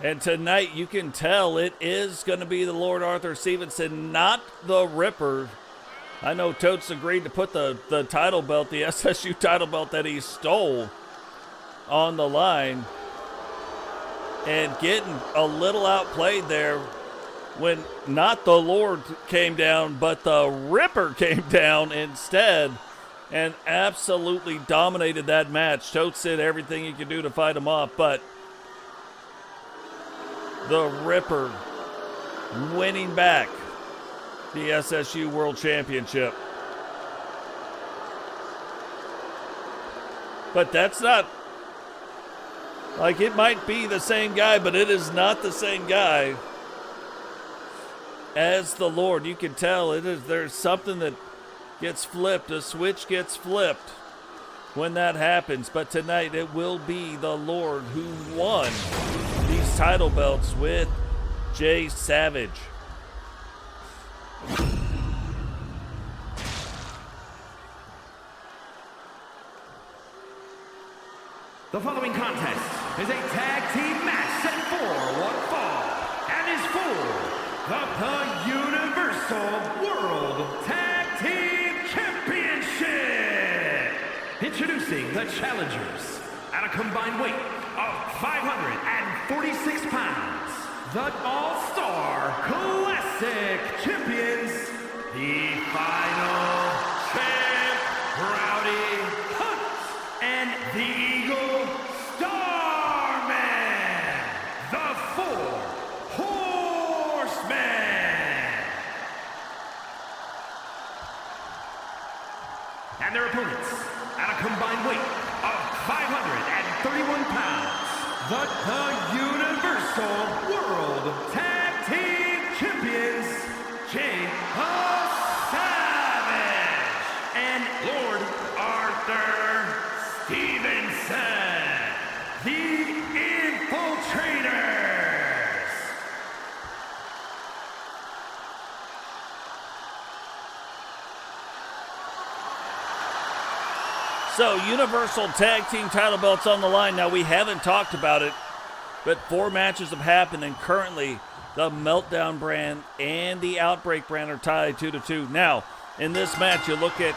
And tonight, you can tell it is going to be the Lord Arthur Stevenson, not the Ripper. I know Totes agreed to put the title belt, the SSU title belt that he stole, on the line. And getting a little outplayed there when not the Lord came down, but the Ripper came down instead and absolutely dominated that match. Totes did everything he could do to fight him off, but the Ripper winning back the SSU World Championship. But that's not, like, it might be the same guy, but it is not the same guy as the Lord. You can tell there's something that gets flipped. A switch gets flipped when that happens. But tonight it will be the Lord who won these title belts with Jay Savage. The following contest is a tag team match set for one fall and is for the Universal World Tag Team Championship. Introducing the challengers at a combined weight of 546 pounds, the All-Star Classic Champions, the final champ, Rowdy Hunt, and the Eagle Starman, the Four Horsemen. And their opponents at a combined weight of 531 pounds, the Universal World Tag Team Champions, Jay Savage and Lord Arthur Stevenson, the Infiltrators. So, Universal Tag Team title belts on the line. Now, we haven't talked about it, but 4 matches have happened, and currently the Meltdown brand and the Outbreak brand are tied 2-2. Now, in this match, you look at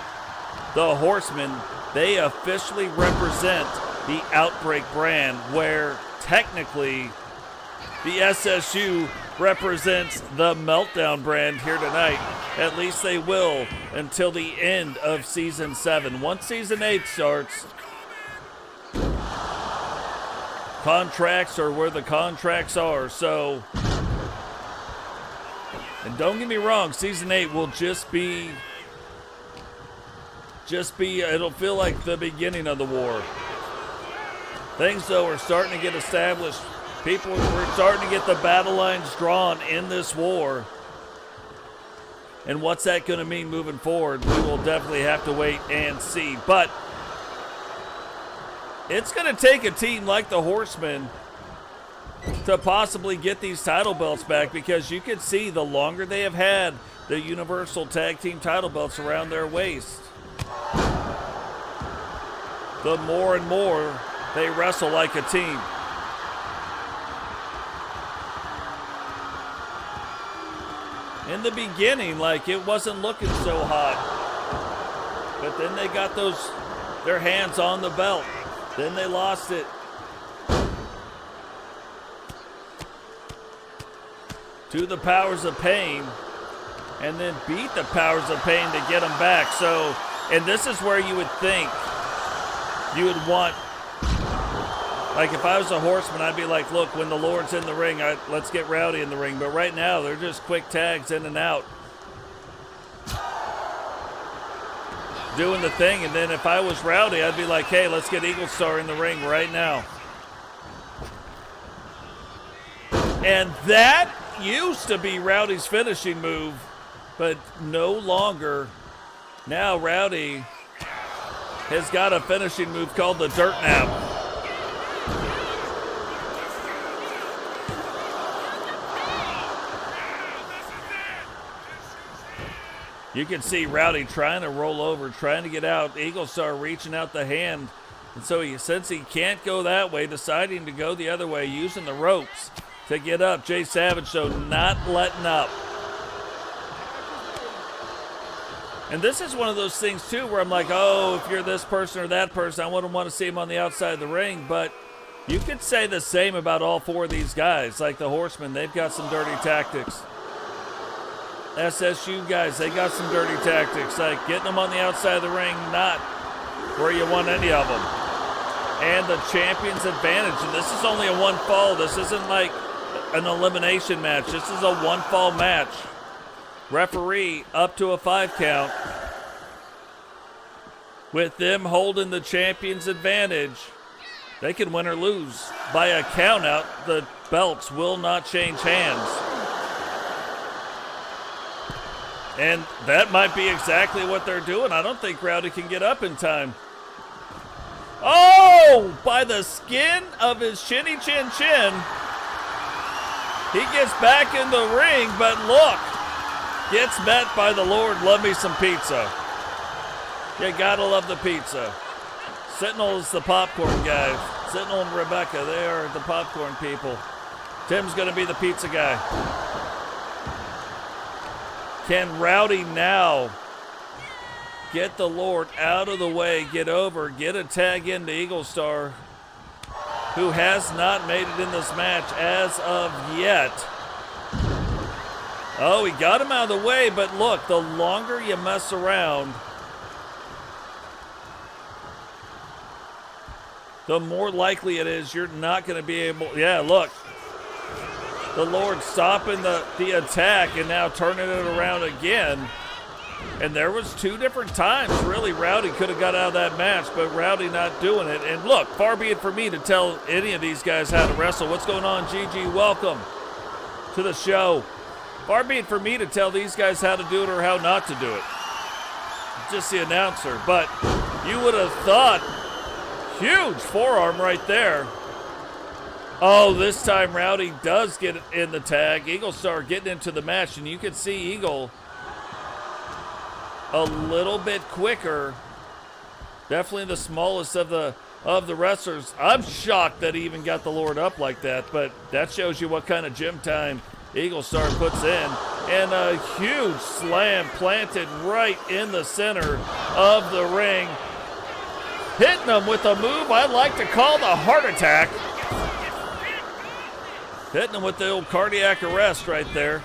the Horsemen. They officially represent the Outbreak brand, where technically the SSU represents the Meltdown brand here tonight. At least they will until the end of Season 7. Once Season 8 starts, contracts are where the contracts are. So, and don't get me wrong, Season 8 will just be, it'll feel like the beginning of the war. Things, though, are starting to get established. We're starting to get the battle lines drawn in this war. And what's that going to mean moving forward? We will definitely have to wait and see. But it's going to take a team like the Horsemen to possibly get these title belts back, because you can see the longer they have had the Universal Tag Team title belts around their waist, the more and more they wrestle like a team. In the beginning, like, it wasn't looking so hot. But then they got their hands on the belt. Then they lost it. To the Powers of Pain. And then beat the Powers of Pain to get them back. So, and this is where you would think you would want, like, if I was a Horseman, I'd be like, look, when the Lord's in the ring, let's get Rowdy in the ring. But right now, they're just quick tags in and out, doing the thing. And then if I was Rowdy, I'd be like, hey, let's get Eagle Star in the ring right now. And that used to be Rowdy's finishing move, but no longer. Now Rowdy has got a finishing move called the Dirt Nap. You can see Rowdy trying to roll over, trying to get out. Eagle Star reaching out the hand. And so since he can't go that way, deciding to go the other way, using the ropes to get up. Jay Savage, though, not letting up. And this is one of those things, too, where I'm like, oh, if you're this person or that person, I wouldn't want to see him on the outside of the ring. But you could say the same about all 4 of these guys. Like the Horsemen, they've got some dirty tactics. SSU guys, they got some dirty tactics, like getting them on the outside of the ring, not where you want any of them. And the champion's advantage, and this is only a 1 fall. This isn't like an elimination match. This is a 1 fall match. Referee up to a 5 count. With them holding the champion's advantage, they can win or lose. By a count out, the belts will not change hands. And that might be exactly what they're doing. I don't think Rowdy can get up in time. Oh, by the skin of his chinny chin chin. He gets back in the ring, but look, gets met by the Lord. Love me some pizza. You gotta love the pizza. Sentinel is the popcorn guy. Sentinel and Rebecca, they are the popcorn people. Tim's gonna be the pizza guy. Can Rowdy now get the Lord out of the way, get over, get a tag into Eagle Star, who has not made it in this match as of yet. Oh, he got him out of the way, but look, the longer you mess around, the more likely it is you're not going to be able. Yeah, look. The Lord stopping the attack and now turning it around again. And there was 2 different times, really, Rowdy could have got out of that match, but Rowdy not doing it. And look, far be it for me to tell any of these guys how to wrestle. What's going on, Gigi? Welcome to the show. Far be it for me to tell these guys how to do it or how not to do it. Just the announcer. But you would have thought, huge forearm right there. Oh, this time Rowdy does get in the tag. Eagle Star getting into the match, and you can see Eagle a little bit quicker. Definitely the smallest of the wrestlers. I'm shocked that he even got the Lord up like that, but that shows you what kind of gym time Eagle Star puts in. And a huge slam planted right in the center of the ring. Hitting him with a move I like to call the heart attack. Hitting him with the old cardiac arrest right there.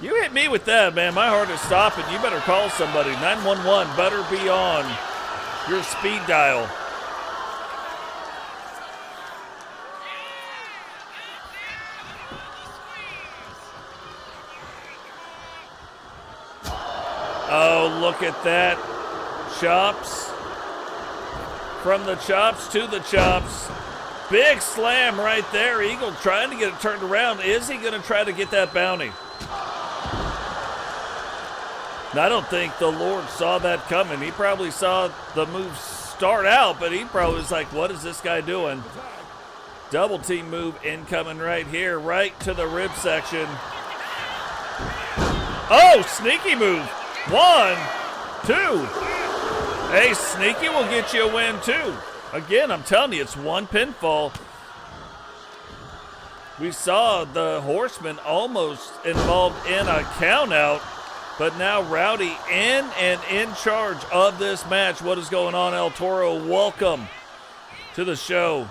You hit me with that, man. My heart is stopping. You better call somebody. 911 better be on your speed dial. Oh, look at that. Chops. From the chops to the chops. Big slam right there. Eagle trying to get it turned around. Is he going to try to get that bounty? I don't think the Lord saw that coming. He probably saw the move start out, but he probably was like, what is this guy doing? Double team move incoming right here, right to the rib section. Oh, sneaky move. 1, 2. Hey, sneaky will get you a win too. Again, I'm telling you, it's 1 pinfall. We saw the Horseman almost involved in a countout, but now Rowdy in and in charge of this match. What is going on, El Toro? Welcome to the show.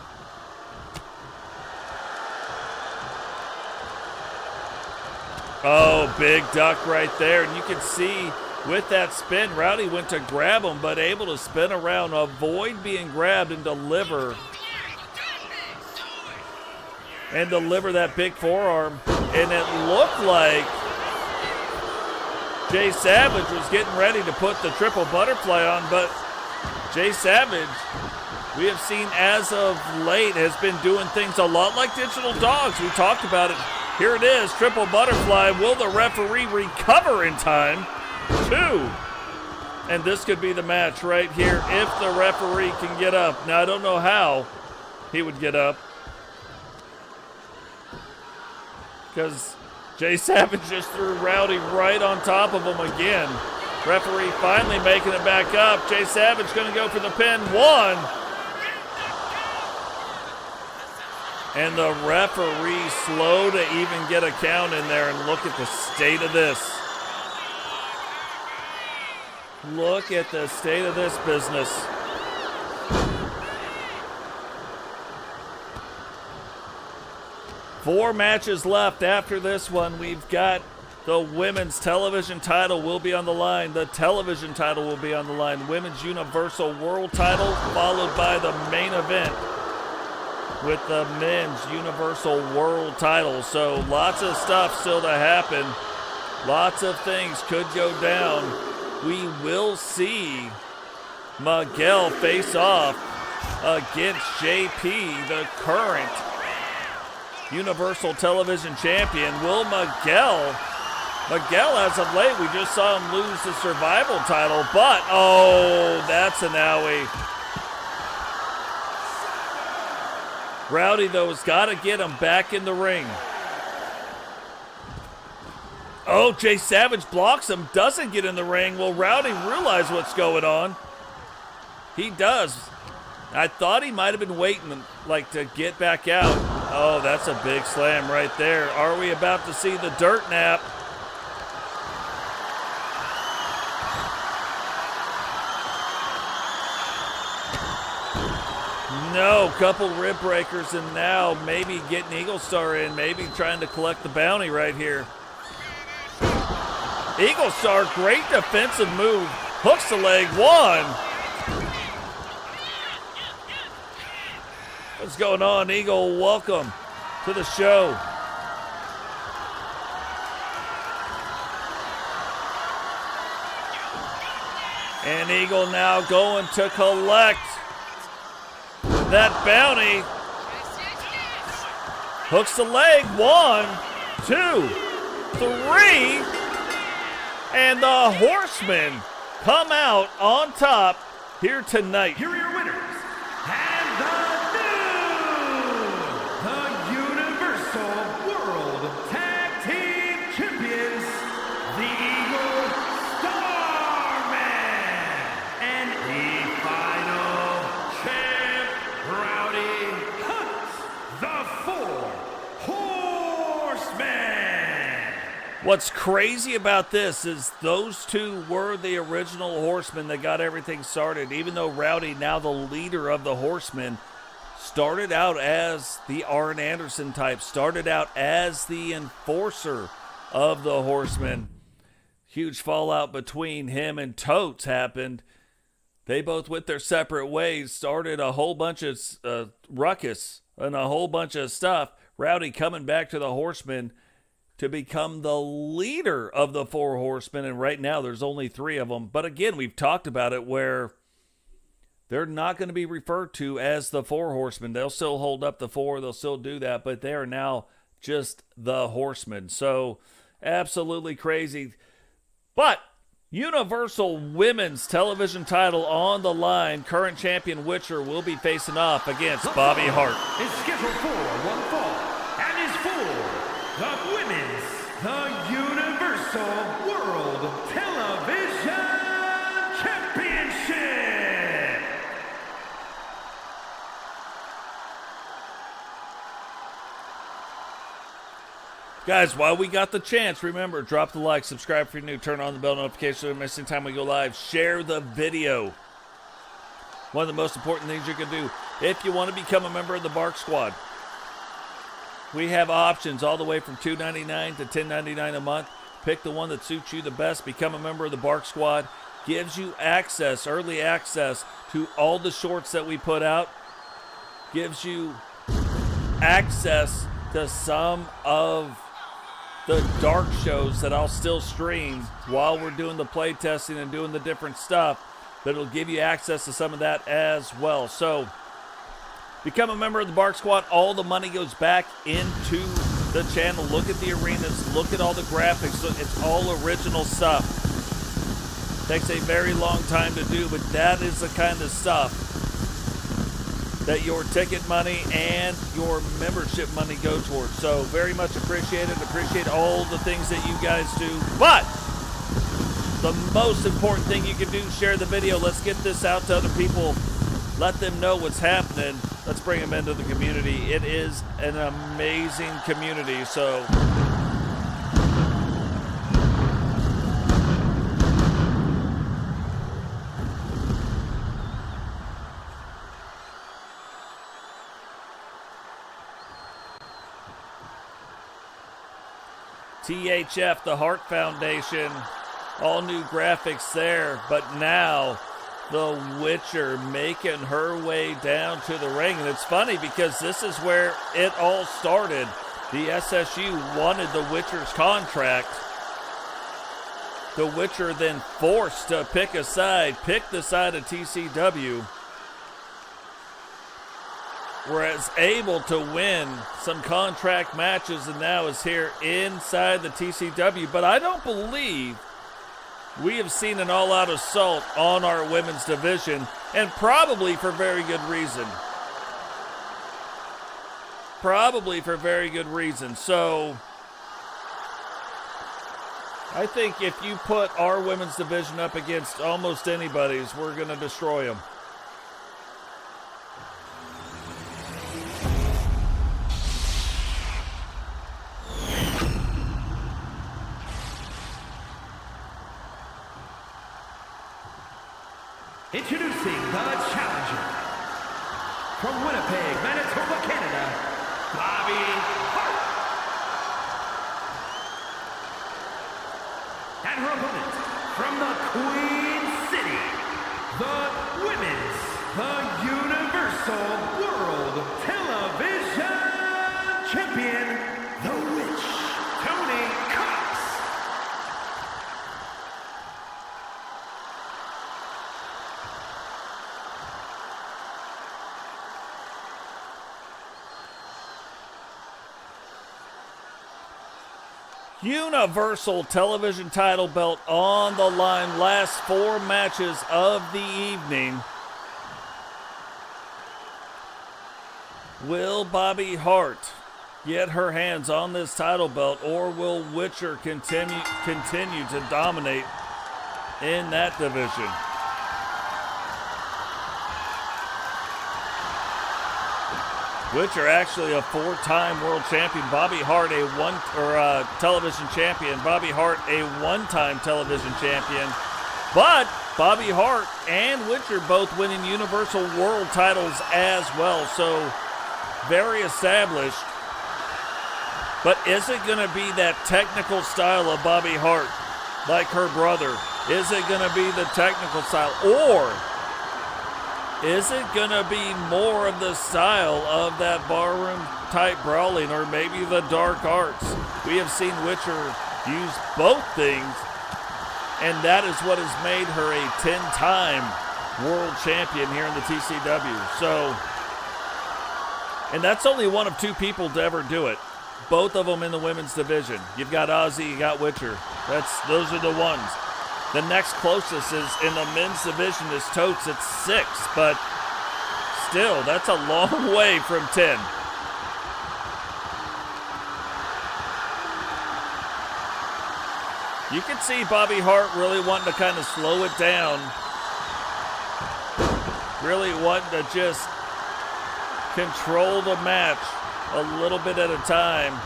Oh, big duck right there. And you can see with that spin, Rowdy went to grab him, but able to spin around, avoid being grabbed, and deliver that big forearm. And it looked like Jay Savage was getting ready to put the triple butterfly on, but Jay Savage, we have seen as of late, has been doing things a lot like Digital Dogs. We talked about it. Here it is, triple butterfly. Will the referee recover in time? 2. And this could be the match right here if the referee can get up. Now, I don't know how he would get up, because Jay Savage just threw Rowdy right on top of him again. Referee finally making it back up. Jay Savage going to go for the pin. 1. And the referee slow to even get a count in there, and look at the state of this. Look at the state of this business. Four matches left after this one. We've got the women's television title will be on the line. The television title will be on the line. Women's Universal World title, followed by the main event. with the men's Universal World title. So lots of stuff still to happen. Lots of things could go down. We will see Miguel face off against JP, the current Universal Television Champion. Will Miguel, as of late, we just saw him lose the Survival title, but, oh, that's an owie. Rowdy, though, has got to get him back in the ring. Oh, Jay Savage blocks him, doesn't get in the ring. Will Rowdy realize what's going on? He does. I thought he might have been waiting, like, to get back out. Oh, that's a big slam right there. Are we about to see the dirt nap? No, couple rib breakers, and now maybe getting Eagle Star in, maybe trying to collect the bounty right here. Eagle Star, great defensive move. Hooks the leg, one. What's going on, Eagle? Welcome to the show. And Eagle now going to collect that bounty. Hooks the leg, 1, 2, 3. And the Horsemen come out on top here tonight. Here are your winners. And the Universal World Tag Team Champions, the Eagle Starman, and the final champ, Rowdy Hunt, the Four Horsemen. What's crazy about this is those two were the original Horsemen that got everything started. Even though Rowdy, now the leader of the Horsemen, started out as the Arn Anderson type, started out as the enforcer of the Horsemen. Huge fallout between him and Totes happened. They both went their separate ways, started a whole bunch of ruckus and a whole bunch of stuff. Rowdy coming back to the Horsemen to become the leader of the Four Horsemen, and right now there's only 3 of them. But again, we've talked about it where they're not going to be referred to as the Four Horsemen. They'll still hold up the 4, they'll still do that, but they are now just the Horsemen. So absolutely crazy. But Universal Women's Television title on the line. Current champion Witcher will be facing off against Bobby Hart. Is scheduled for one fall and is for the Universal World Television Championship. Guys, while we got the chance, remember, drop the like, subscribe if you're new, turn on the bell notification so you don't miss any time we go live, share the video. One of the most important things you can do if you want to become a member of the Bark Squad. We have options all the way from $2.99 to $10.99 a month. Pick the one that suits you the best. Become a member of the Bark Squad. Gives you access, early access to all the shorts that we put out. Gives you access to some of the dark shows that I'll still stream while we're doing the play testing and doing the different stuff. But it'll give you access to some of that as well. So become a member of the Bark Squad. All the money goes back into the channel. Look at the arenas. Look at all the graphics. It's all original stuff. Takes a very long time to do, but that is the kind of stuff that your ticket money and your membership money go towards. So very much appreciated. Appreciate all the things that you guys do. But the most important thing you can do, share the video. Let's get this out to other people. Let them know what's happening. Let's bring them into the community. It is an amazing community. So THF, the Hart Foundation, all new graphics there, but now the Witcher making her way down to the ring. And it's funny because this is where it all started. The SSU wanted the Witcher's contract. The Witcher then forced to pick a side, pick the side of TCW, whereas able to win some contract matches and now is here inside the TCW. But I don't believe we have seen an all-out assault on our women's division, and probably for very good reason. Probably for very good reason. So I think if you put our women's division up against almost anybody's, we're going to destroy them. Introducing the challenger from Winnipeg, Manitoba, Canada, Bobby Hart. And her opponent from the Queen City, the Women's, the Universal World Television Champion, the Witch, Tony Cox. Universal television title belt on the line. Last 4 matches of the evening. Will Bobby Hart get her hands on this title belt, or will Witcher continue to dominate in that division? Witcher actually a 4-time world champion. Bobby Hart television champion. Bobby Hart a 1-time television champion. But Bobby Hart and Witcher both winning Universal World titles as well. So very established. But is it going to be that technical style of Bobby Hart like her brother? Is it going to be the technical style, or is it going to be more of the style of that barroom type brawling, or maybe the dark arts? We have seen Witcher use both things, and that is what has made her a 10-time world champion here in the TCW. So, and that's only one of 2 people to ever do it. Both of them in the women's division. You've got Ozzy, you got Witcher. Those are the ones. The next closest is in the men's division is Totes at 6, but still, that's a long way from 10. You can see Bobby Hart really wanting to kind of slow it down, really wanting to just control the match a little bit at a time,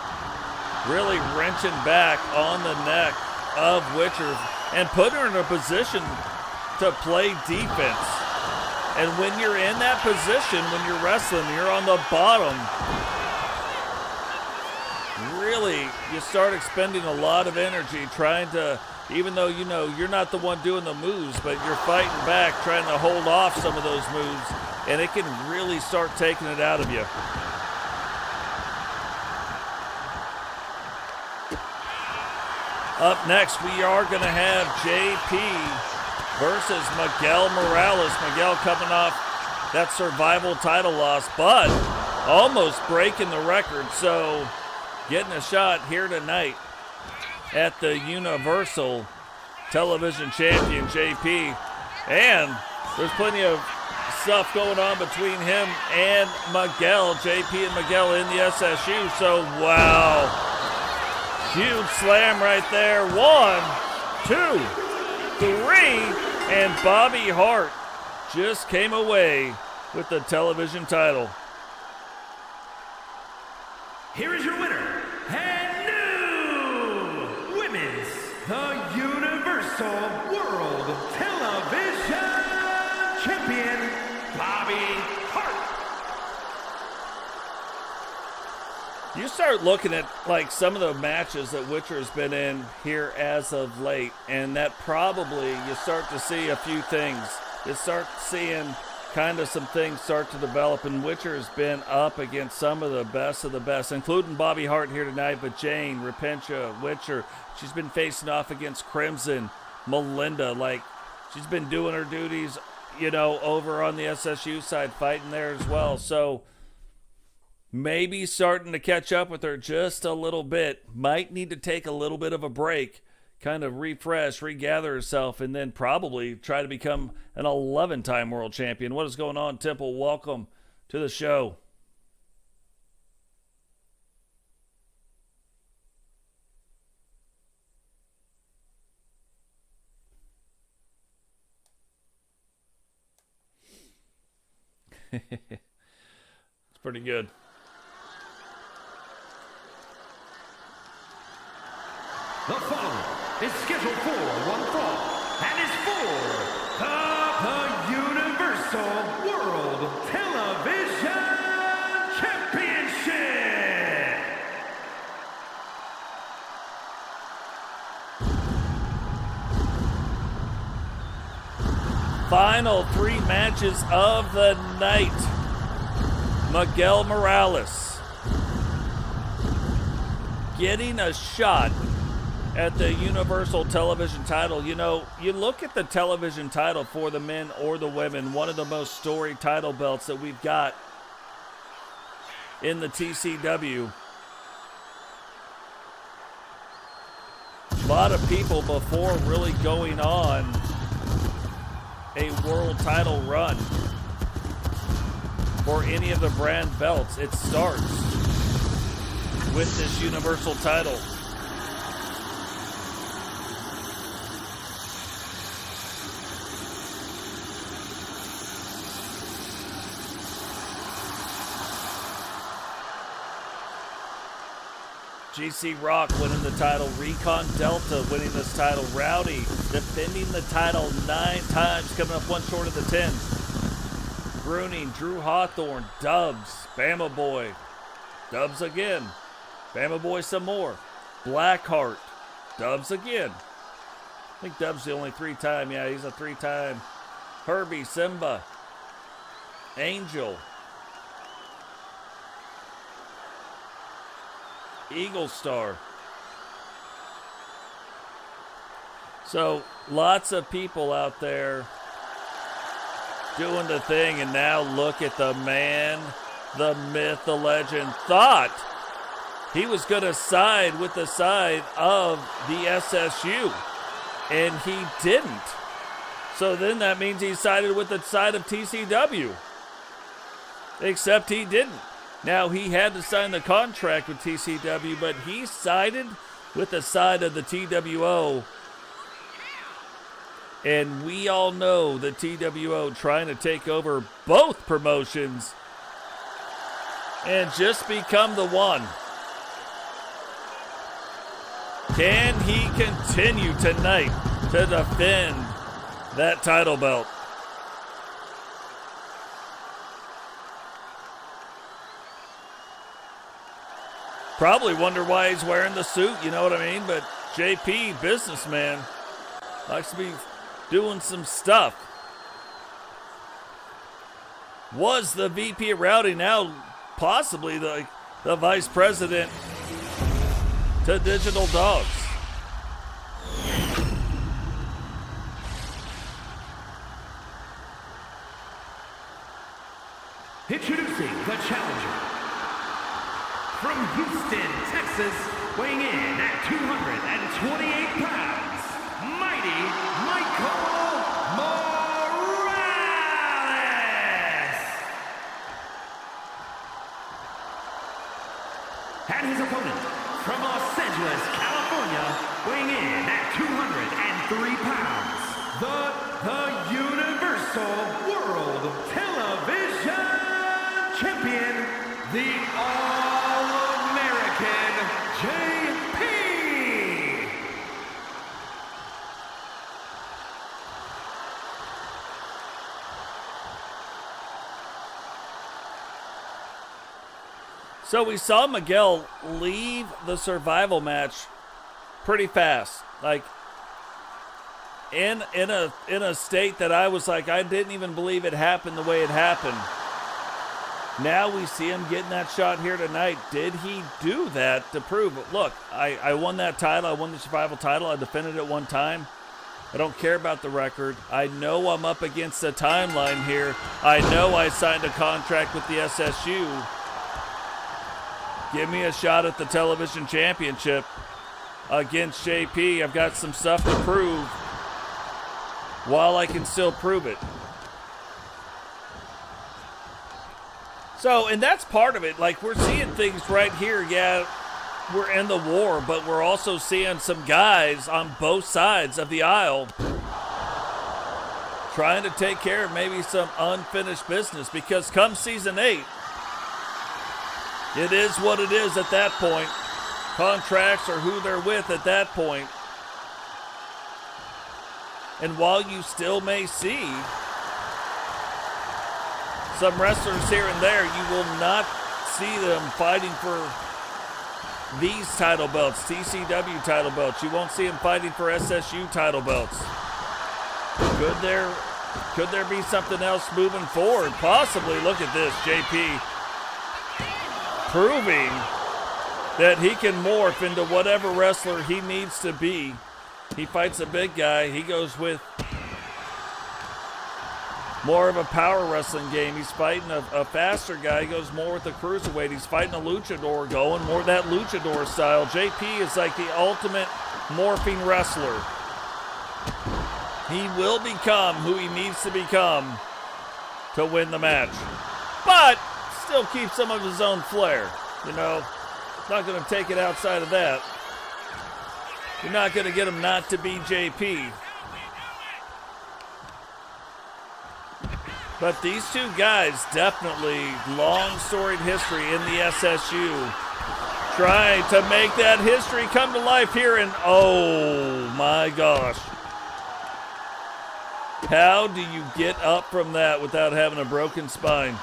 really wrenching back on the neck of Witcher and put her in a position to play defense. And when you're in that position, when you're wrestling, you're on the bottom, really, you start expending a lot of energy trying to, even though you know you're not the one doing the moves, but you're fighting back, trying to hold off some of those moves, and it can really start taking it out of you. Up next, we are going to have JP versus Miguel Morales. Miguel coming off that Survival title loss, but almost breaking the record. So getting a shot here tonight at the Universal Television Champion, JP. And there's plenty of stuff going on between him and Miguel, JP and Miguel in the SSU. So, wow. Huge slam right there. 1, 2, 3, and Bobby Hart just came away with the television title. Here is your winner, and new Women's, the Universal World Television Champion, Bobby Hart. You start looking at like some of the matches that Witcher's been in here as of late, and that probably you start to see a few things you start seeing kind of some things start to develop, and Witcher has been up against some of the best, including Bobby Hart here tonight, but Jane, Repentia, Witcher, she's been facing off against Crimson, Melinda, like, she's been doing her duties, you know, over on the SSU side, fighting there as well, so maybe starting to catch up with her just a little bit, might need to take a little bit of a break, kind of refresh, regather herself, and then probably try to become an 11-time world champion. What is going on, Temple? Welcome to the show. It's pretty good. The following is scheduled for one fall and is for the Universal World Television Championship. Final 3 matches of the night. Miguel Morales getting a shot at the Universal Television title. You know, you look at the television title for the men or the women, one of the most storied title belts that we've got in the TCW. A lot of people before really going on a world title run for any of the brand belts, it starts with this Universal title. GC Rock winning the title, Recon Delta winning this title, Rowdy defending the title 9 times, coming up one short of the 10. Bruning, Drew Hawthorne, Dubs, Bama Boy, Dubs again, Bama Boy some more, Blackheart, Dubs again. I think Dubs the only 3-time, yeah, he's a 3-time. Herbie, Simba, Angel, Eagle Star. So lots of people out there doing the thing, and now look at the man, the myth, the legend. Thought he was going to side with the side of the SSU, and he didn't. So then that means he sided with the side of TCW, except he didn't. Now, he had to sign the contract with TCW, but he sided with the side of the TWO. And we all know the TWO trying to take over both promotions and just become the one. Can he continue tonight to defend that title belt? Probably wonder why he's wearing the suit, you know what I mean? But JP, businessman, likes to be doing some stuff. Was the VP of Rowdy, now possibly the vice president to Digital Dogs. Introducing the challenger. From Houston, Texas, weighing in at 228 pounds, Mighty Michael Morales. And his opponent, from Los Angeles, California, weighing in at 203 pounds, the Universal World Television Champion, the JP. So we saw Miguel leave the survival match pretty fast. Like, in a state that I was like, I didn't even believe it happened the way it happened. Now we see him getting that shot here tonight. Did he do that to prove it? Look, I won that title. I won the Survival title. I defended it one time. I don't care about the record. I know I'm up against a timeline here. I know I signed a contract with the SSU. Give me a shot at the television championship against JP. I've got some stuff to prove while I can still prove it. So, and that's part of it. Like, we're seeing things right here. Yeah, we're in the war, but we're also seeing some guys on both sides of the aisle trying to take care of maybe some unfinished business, because come season 8, it is what it is at that point. Contracts are who they're with at that point. And while you still may see some wrestlers here and there, you will not see them fighting for these title belts, TCW title belts. You won't see them fighting for SSU title belts. Could there be something else moving forward? Possibly. Look at this, JP proving that he can morph into whatever wrestler he needs to be. He fights a big guy. He goes with more of a power wrestling game. He's fighting a faster guy. He goes more with the cruiserweight. He's fighting a luchador, going more that luchador style. JP is like the ultimate morphing wrestler. He will become who he needs to become to win the match, but still keep some of his own flair. You know, not going to take it outside of that. You're not going to get him not to be JP. But these two guys, definitely long storied history in the SSU, trying to make that history come to life here. And oh my gosh, how do you get up from that without having a broken spine?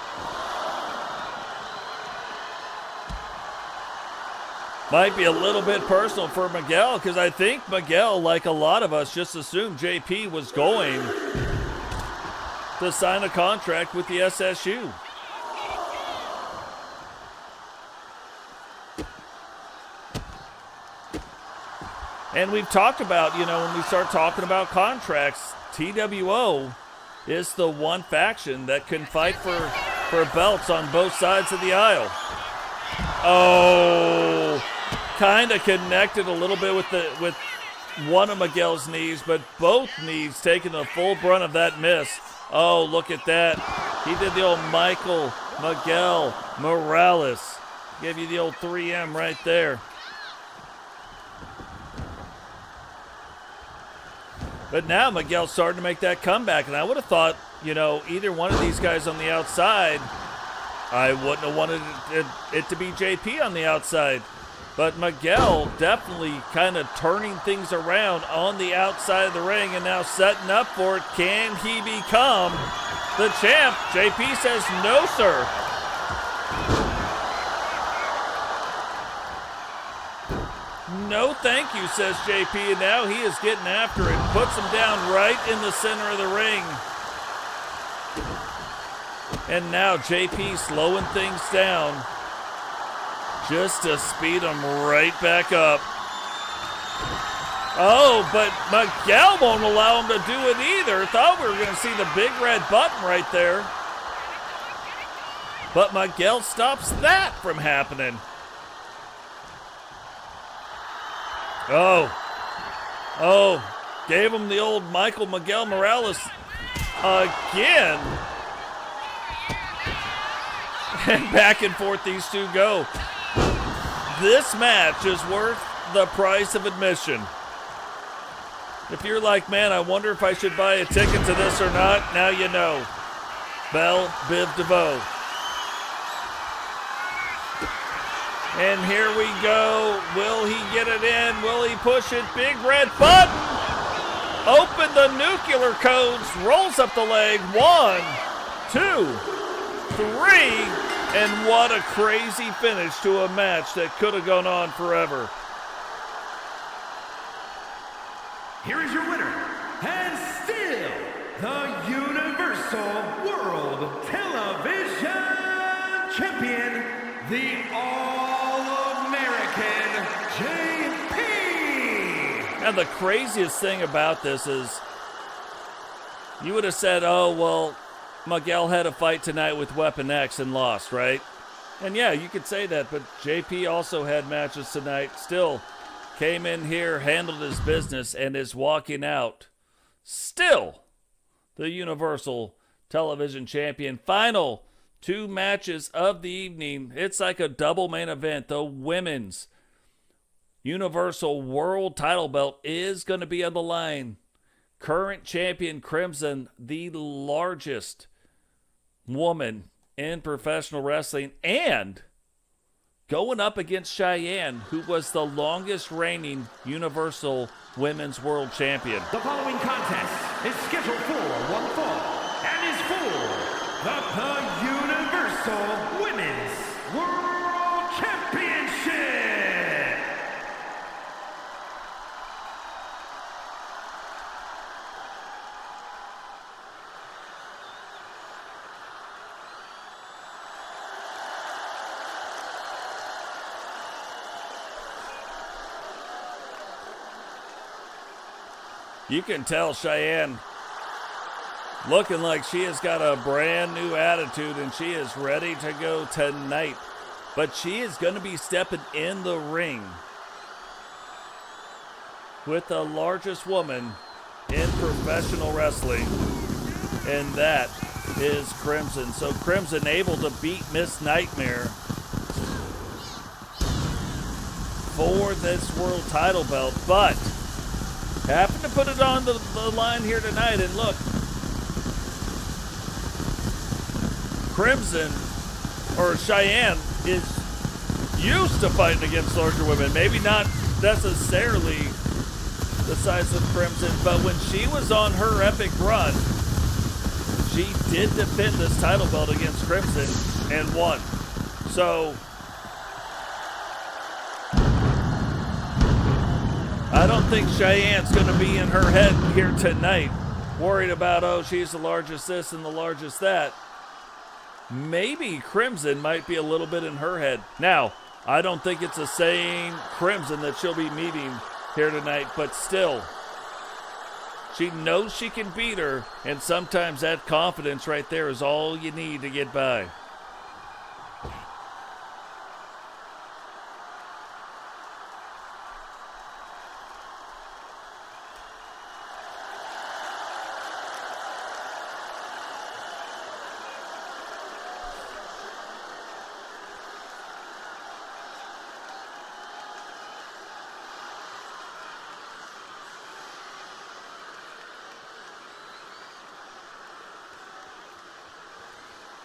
Might be a little bit personal for Miguel, because I think Miguel, like a lot of us, just assumed JP was going to sign a contract with the SSU. And we've talked about, you know, when we start talking about contracts, TWO is the one faction that can fight for belts on both sides of the aisle. Oh, kind of connected a little bit with one of Miguel's knees, but both knees taking the full brunt of that miss. Oh, look at that. He did the old Miguel Morales. Gave you the old 3M right there. But now Miguel's starting to make that comeback, and I would have thought, you know, either one of these guys on the outside, I wouldn't have wanted it to be JP on the outside. But Miguel definitely kind of turning things around on the outside of the ring and now setting up for it. Can he become the champ? JP says no, sir. No, thank you, says JP. And now he is getting after it. Puts him down right in the center of the ring. And now JP slowing things down just to speed him right back up. Oh, but Miguel won't allow him to do it either. Thought we were going to see the big red button right there. But Miguel stops that from happening. Oh, gave him the old Miguel Morales again. And back and forth these two go. This match is worth the price of admission. If you're like, man, I wonder if I should buy a ticket to this or not, now you know. Belle Biv DeVoe. And here we go. Will he get it in? Will he push it? Big red button. Open the nuclear codes. Rolls up the leg. 1, 2, 3. And what a crazy finish to a match that could have gone on forever. Here is your winner, and still the Universal World Television Champion, the All-American JP. And the craziest thing about this is you would have said, oh, well, Miguel had a fight tonight with Weapon X and lost, right? And yeah, you could say that, but JP also had matches tonight, still came in here, handled his business, and is walking out still the Universal Television Champion. Final 2 matches of the evening. It's like a double main event. The women's Universal World title belt is going to be on the line. Current champion Crimson, the largest woman in professional wrestling, and going up against Cheyenne, who was the longest reigning Universal Women's World Champion. The following contest is scheduled for one fall and is for the Universal Women's World Championship. You can tell Cheyenne looking like she has got a brand new attitude and she is ready to go tonight. But she is going to be stepping in the ring with the largest woman in professional wrestling, and that is Crimson. So Crimson able to beat Miss Nightmare for this world title belt, but happened to put it on the line here tonight. And look, Crimson, or Cheyenne, is used to fighting against larger women. Maybe not necessarily the size of Crimson, but when she was on her epic run, she did defend this title belt against Crimson and won. So I don't think Cheyenne's going to be in her head here tonight, worried about, oh, she's the largest this and the largest that. Maybe Crimson might be a little bit in her head. Now, I don't think it's the same Crimson that she'll be meeting here tonight, but still, she knows she can beat her, and sometimes that confidence right there is all you need to get by.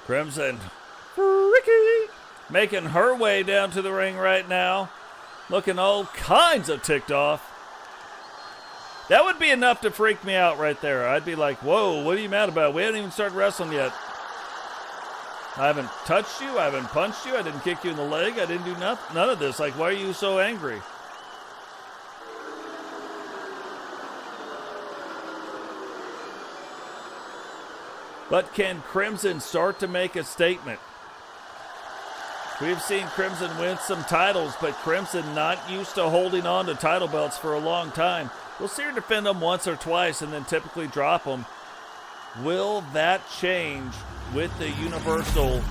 Crimson, freaky, making her way down to the ring right now, looking all kinds of ticked off. That would be enough to freak me out right there. I'd be like, whoa, what are you mad about? We haven't even started wrestling yet. I haven't touched you. I haven't punched you. I didn't kick you in the leg. I didn't do none of this. Like, why are you so angry? But can Crimson start to make a statement? We've seen Crimson win some titles, but Crimson not used to holding on to title belts for a long time. We'll see her defend them once or twice and then typically drop them. Will that change with the Universal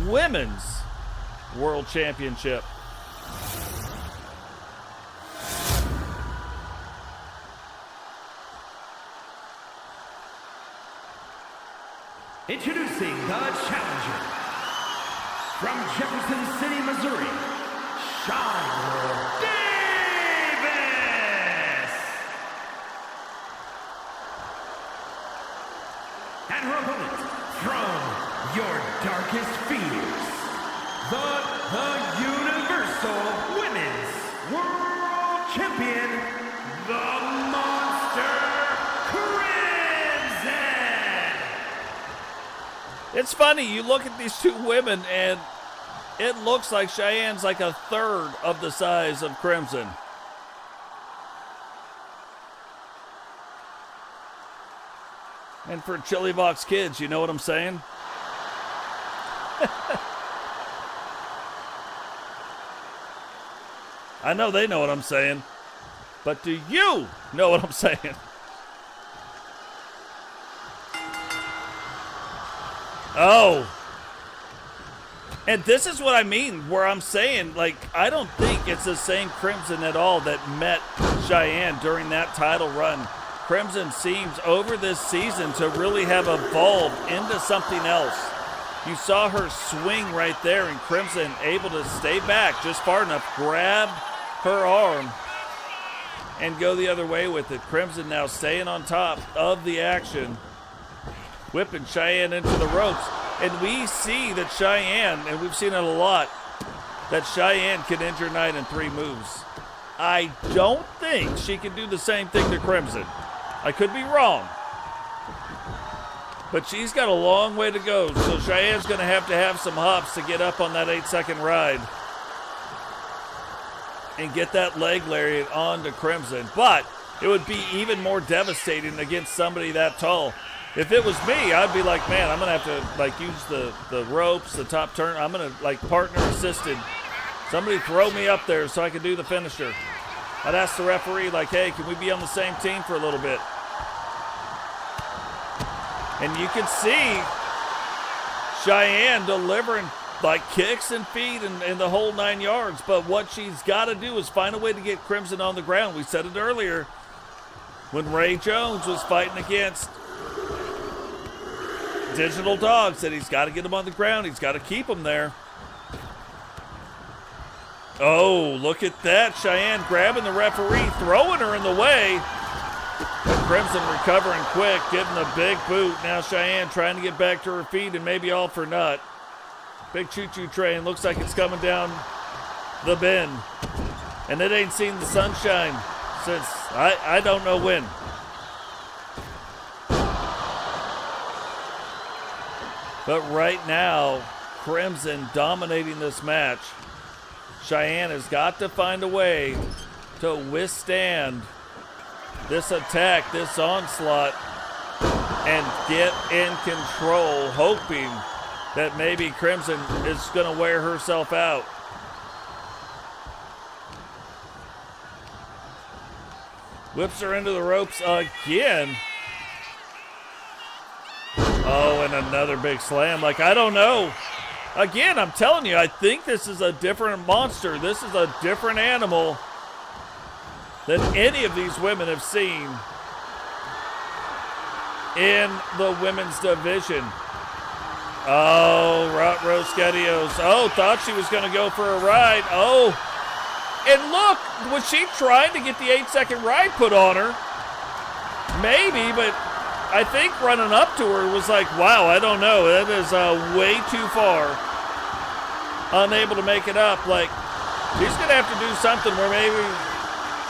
Women's World Championship? Introducing the challenger from Jefferson City, Missouri, Shira Davis. And her opponent from your darkest fears, the Universal Women's World Champion, the Monster Crimson. It's funny, you look at these two women and it looks like Cheyenne's like a third of the size of Crimson. And for Chili Vox kids, you know what I'm saying? I know they know what I'm saying. But do you know what I'm saying? Oh. And this is what I mean, where I'm saying, like, I don't think it's the same Crimson at all that met Cheyenne during that title run. Crimson seems over this season to really have evolved into something else. You saw her swing right there, and Crimson able to stay back just far enough, grab her arm, and go the other way with it. Crimson now staying on top of the action, whipping Cheyenne into the ropes. And we see that Cheyenne, and we've seen it a lot, that Cheyenne can injure Knight in 3 moves. I don't think she can do the same thing to Crimson. I could be wrong. But she's got a long way to go, so Cheyenne's going to have some hops to get up on that 8-second ride and get that leg lariat onto Crimson. But it would be even more devastating against somebody that tall. If it was me, I'd be like, man, I'm going to have to like use the ropes, the top turn. I'm going to like partner assisted. Somebody throw me up there so I can do the finisher. I'd ask the referee, like, hey, can we be on the same team for a little bit? And you can see Cheyenne delivering like kicks and feet and the whole 9 yards. But what she's got to do is find a way to get Crimson on the ground. We said it earlier when Ray Jones was fighting against Digital Dog, said he's got to get him on the ground. He's got to keep him there. Oh, look at that. Cheyenne grabbing the referee, throwing her in the way. And Crimson recovering quick, getting a big boot. Now Cheyenne trying to get back to her feet and maybe all for naught. Big choo-choo train. Looks like it's coming down the bend. And it ain't seen the sunshine since I don't know when. But right now, Crimson dominating this match. Cheyenne has got to find a way to withstand this attack, this onslaught, and get in control, hoping that maybe Crimson is going to wear herself out. Whips her into the ropes again. Oh, and another big slam. Like, I don't know. Again, I'm telling you, I think this is a different monster. This is a different animal than any of these women have seen in the women's division. Oh, Rosquedios. Oh, thought she was going to go for a ride. Oh, and look, was she trying to get the 8-second ride put on her? Maybe, but I think running up to her was like, wow, I don't know. That is way too far. Unable to make it up. Like, she's going to have to do something where maybe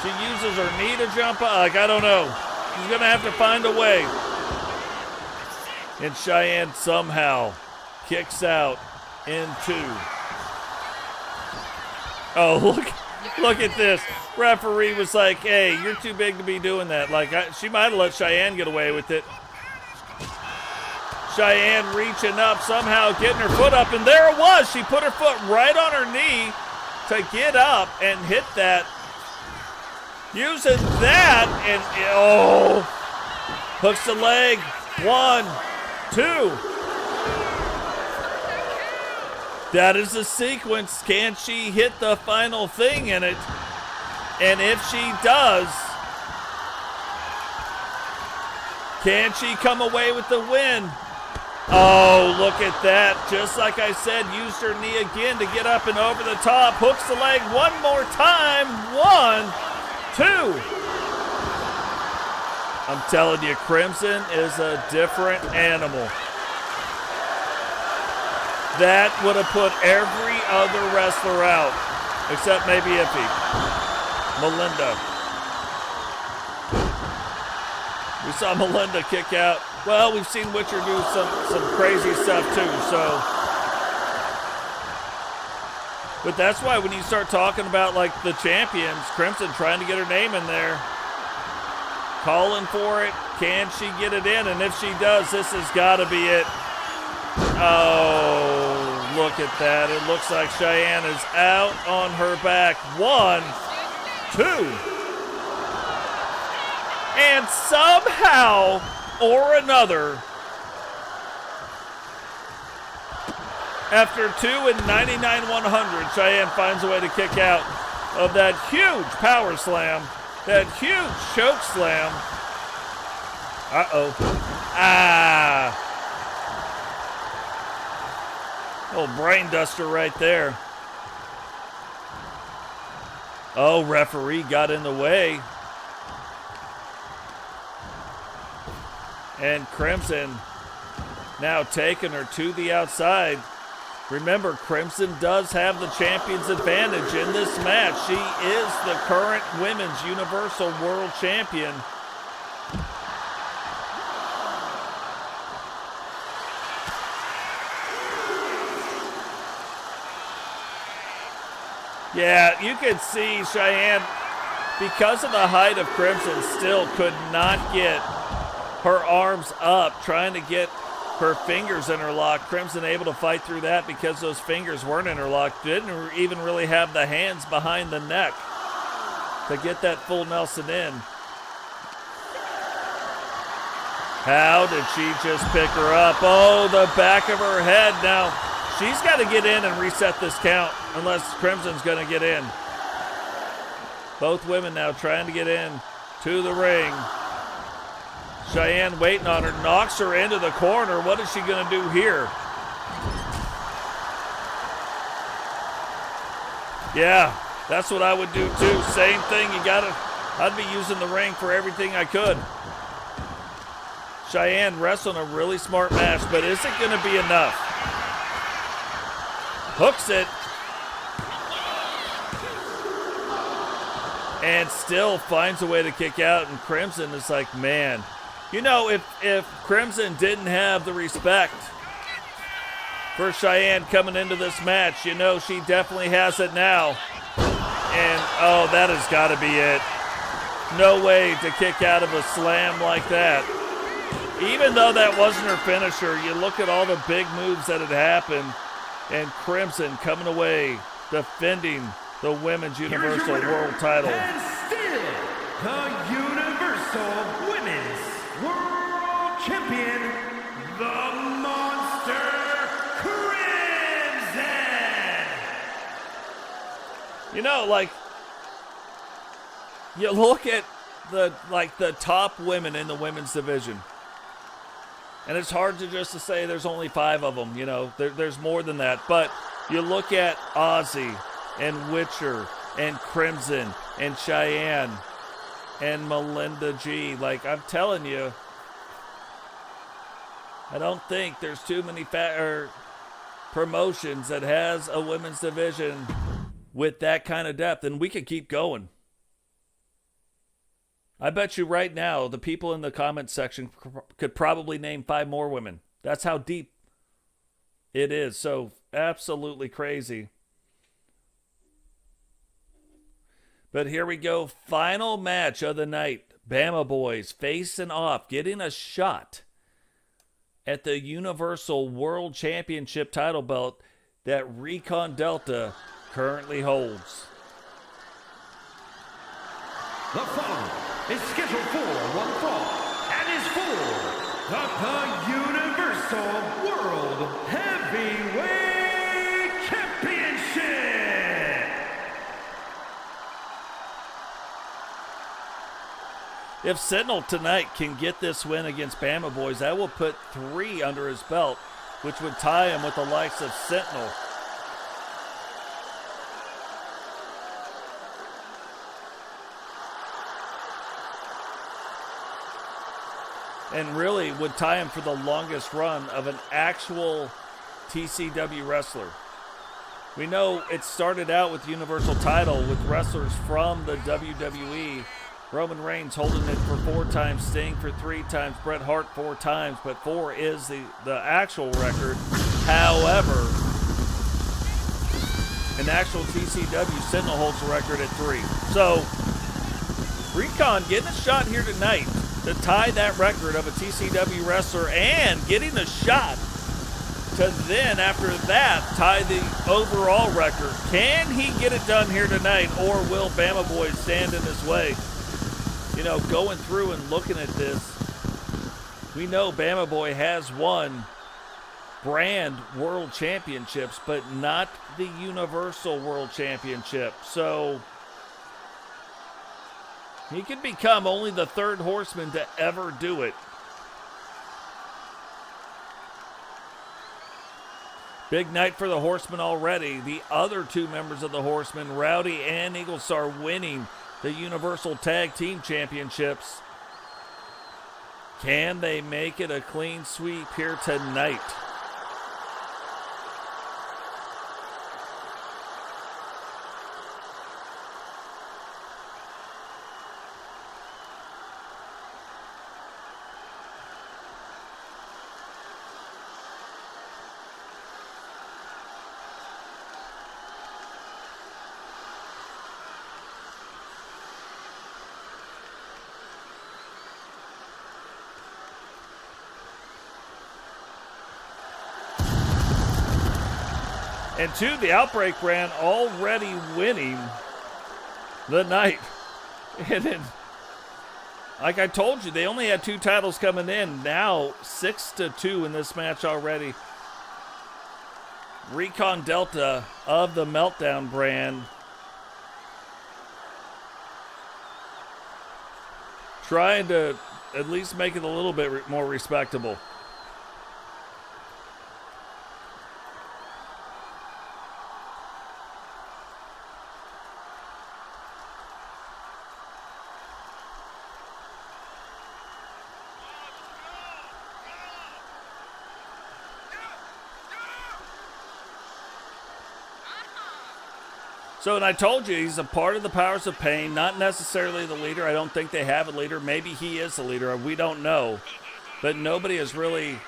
she uses her knee to jump up. Like, I don't know. She's going to have to find a way. And Cheyenne somehow kicks out in 2. Oh, look at this. Referee was like, hey, you're too big to be doing that. Like, she might have let Cheyenne get away with it. Cheyenne reaching up, somehow getting her foot up, and there it was. She put her foot right on her knee to get up and hit that. Using that, and oh, hooks the leg. 1, 2. That is the sequence. Can she hit the final thing in it? And if she does, can she come away with the win? Oh, look at that. Just like I said, used her knee again to get up and over the top. Hooks the leg one more time. 1, 2. I'm telling you, Crimson is a different animal. That would have put every other wrestler out, except maybe Iffy. Melinda. We saw Melinda kick out. Well, we've seen Witcher do some crazy stuff too, so. But that's why when you start talking about like the champions, Crimson trying to get her name in there, calling for it. Can she get it in? And if she does, this has got to be it. Oh, look at that. It looks like Cheyenne is out on her back. 1, 2. And somehow or another, after 2 and 99/100, Cheyenne finds a way to kick out of that huge power slam, that huge choke slam. Uh-oh. Ah. Oh, brain duster right there. Oh, referee got in the way. And Crimson now taking her to the outside. Remember, Crimson does have the champion's advantage in this match. She is the current Women's Universal World Champion. Yeah, you could see Cheyenne, because of the height of Crimson, still could not get her arms up, trying to get her fingers interlocked. Crimson able to fight through that because those fingers weren't interlocked. Didn't even really have the hands behind the neck to get that full Nelson in. How did she just pick her up? Oh, the back of her head. Now, she's got to get in and reset this count unless Crimson's going to get in. Both women now trying to get in to the ring. Cheyenne waiting on her, knocks her into the corner. What is she going to do here? Yeah, that's what I would do too. Same thing, I'd be using the ring for everything I could. Cheyenne wrestling a really smart match, but is it going to be enough? Hooks it. And still finds a way to kick out, and Crimson is like, man. You know, if Crimson didn't have the respect for Cheyenne coming into this match, you know she definitely has it now. And, oh, that has got to be it. No way to kick out of a slam like that. Even though that wasn't her finisher, you look at all the big moves that had happened, and Crimson coming away, defending the Women's Universal World title. And still, the Universal Women's World Champion, the Monster Crimson. You know, like, you look at the top women in the women's division, and it's hard to say there's only 5 of them. You know, there's more than that. But you look at Ozzy and Witcher and Crimson and Cheyenne and Melinda G. Like, I'm telling you, I don't think there's too many promotions that has a women's division with that kind of depth. And we could keep going. I bet you right now the people in the comment section could probably name 5 more women. That's how deep it is. So absolutely crazy. But here we go. Final match of the night. Bama Boys facing off, getting a shot at the Universal World Championship title belt that Recon Delta currently holds. The following is scheduled for one fall and is for the Universal World Heavyweight Championship. If Sentinel tonight can get this win against Bama Boys, that will put 3 under his belt, which would tie him with the likes of Sentinel. And really would tie him for the longest run of an actual TCW wrestler. We know it started out with the Universal title with wrestlers from the WWE. Roman Reigns holding it for 4 times, Sting for 3 times, Bret Hart 4 times, but 4 is the actual record. However, an actual TCW Sentinel holds the record at 3. So, Recon getting a shot here tonight to tie that record of a TCW wrestler and getting a shot to then, after that, tie the overall record. Can he get it done here tonight, or will Bama Boy stand in his way? You know, going through and looking at this, we know Bama Boy has won brand world championships, but not the Universal World Championship. So he could become only the third horseman to ever do it. Big night for the Horsemen already. The other two members of the Horsemen, Rowdy and Eagle Star, winning the Universal Tag Team Championships. Can they make it a clean sweep here tonight? And two, the Outbreak brand already winning the night. And then, like I told you, they only had 2 titles coming in. Now 6-2 in this match already. Recon Delta of the Meltdown brand trying to at least make it a little bit more respectable. So, and I told you, he's a part of the Powers of Pain, not necessarily the leader. I don't think they have a leader. Maybe he is the leader. We don't know. But nobody has really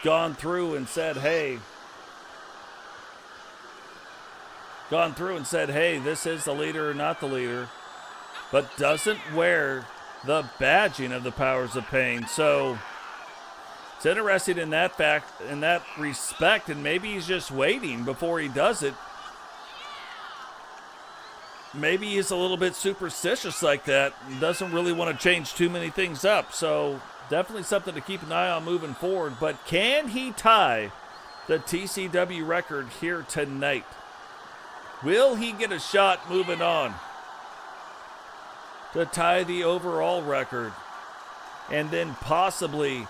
gone through and said, hey, this is the leader or not the leader, but doesn't wear the badging of the Powers of Pain. So it's interesting in that fact, in that respect, and maybe he's just waiting before he does it. Maybe he's a little bit superstitious like that and doesn't really want to change too many things up. So definitely something to keep an eye on moving forward. But can he tie the TCW record here tonight? Will he get a shot moving on to tie the overall record and then possibly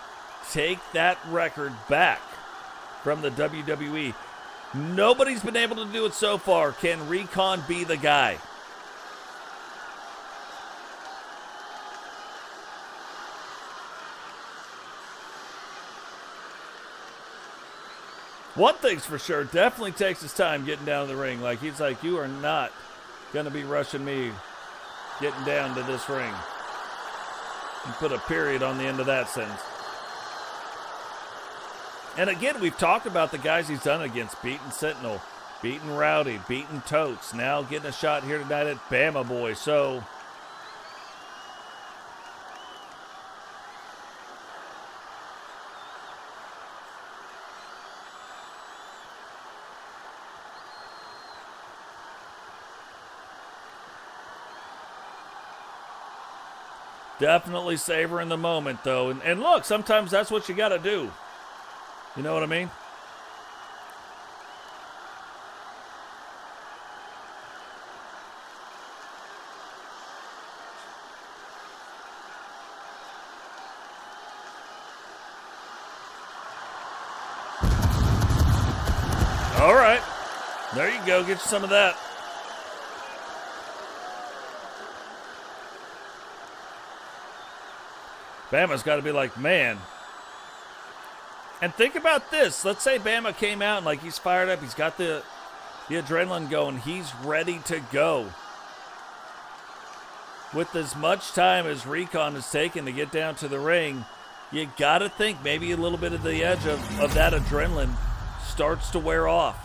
take that record back from the WWE? Nobody's been able to do it so far. Can Recon be the guy? One thing's for sure, definitely takes his time getting down to the ring. Like, he's like, you are not going to be rushing me getting down to this ring. And put a period on the end of that sentence. And again, we've talked about the guys he's done against. Beating Sentinel, beating Rowdy, beating Totes. Now getting a shot here tonight at Bama Boy. So definitely savoring the moment, though. And look, sometimes that's what you got to do. You know what I mean? All right. There you go. Get you some of that. Bama's got to be like, man. And think about this. Let's say Bama came out and like he's fired up. He's got the adrenaline going. He's ready to go. With as much time as Recon has taken to get down to the ring, you got to think maybe a little bit of the edge of that adrenaline starts to wear off.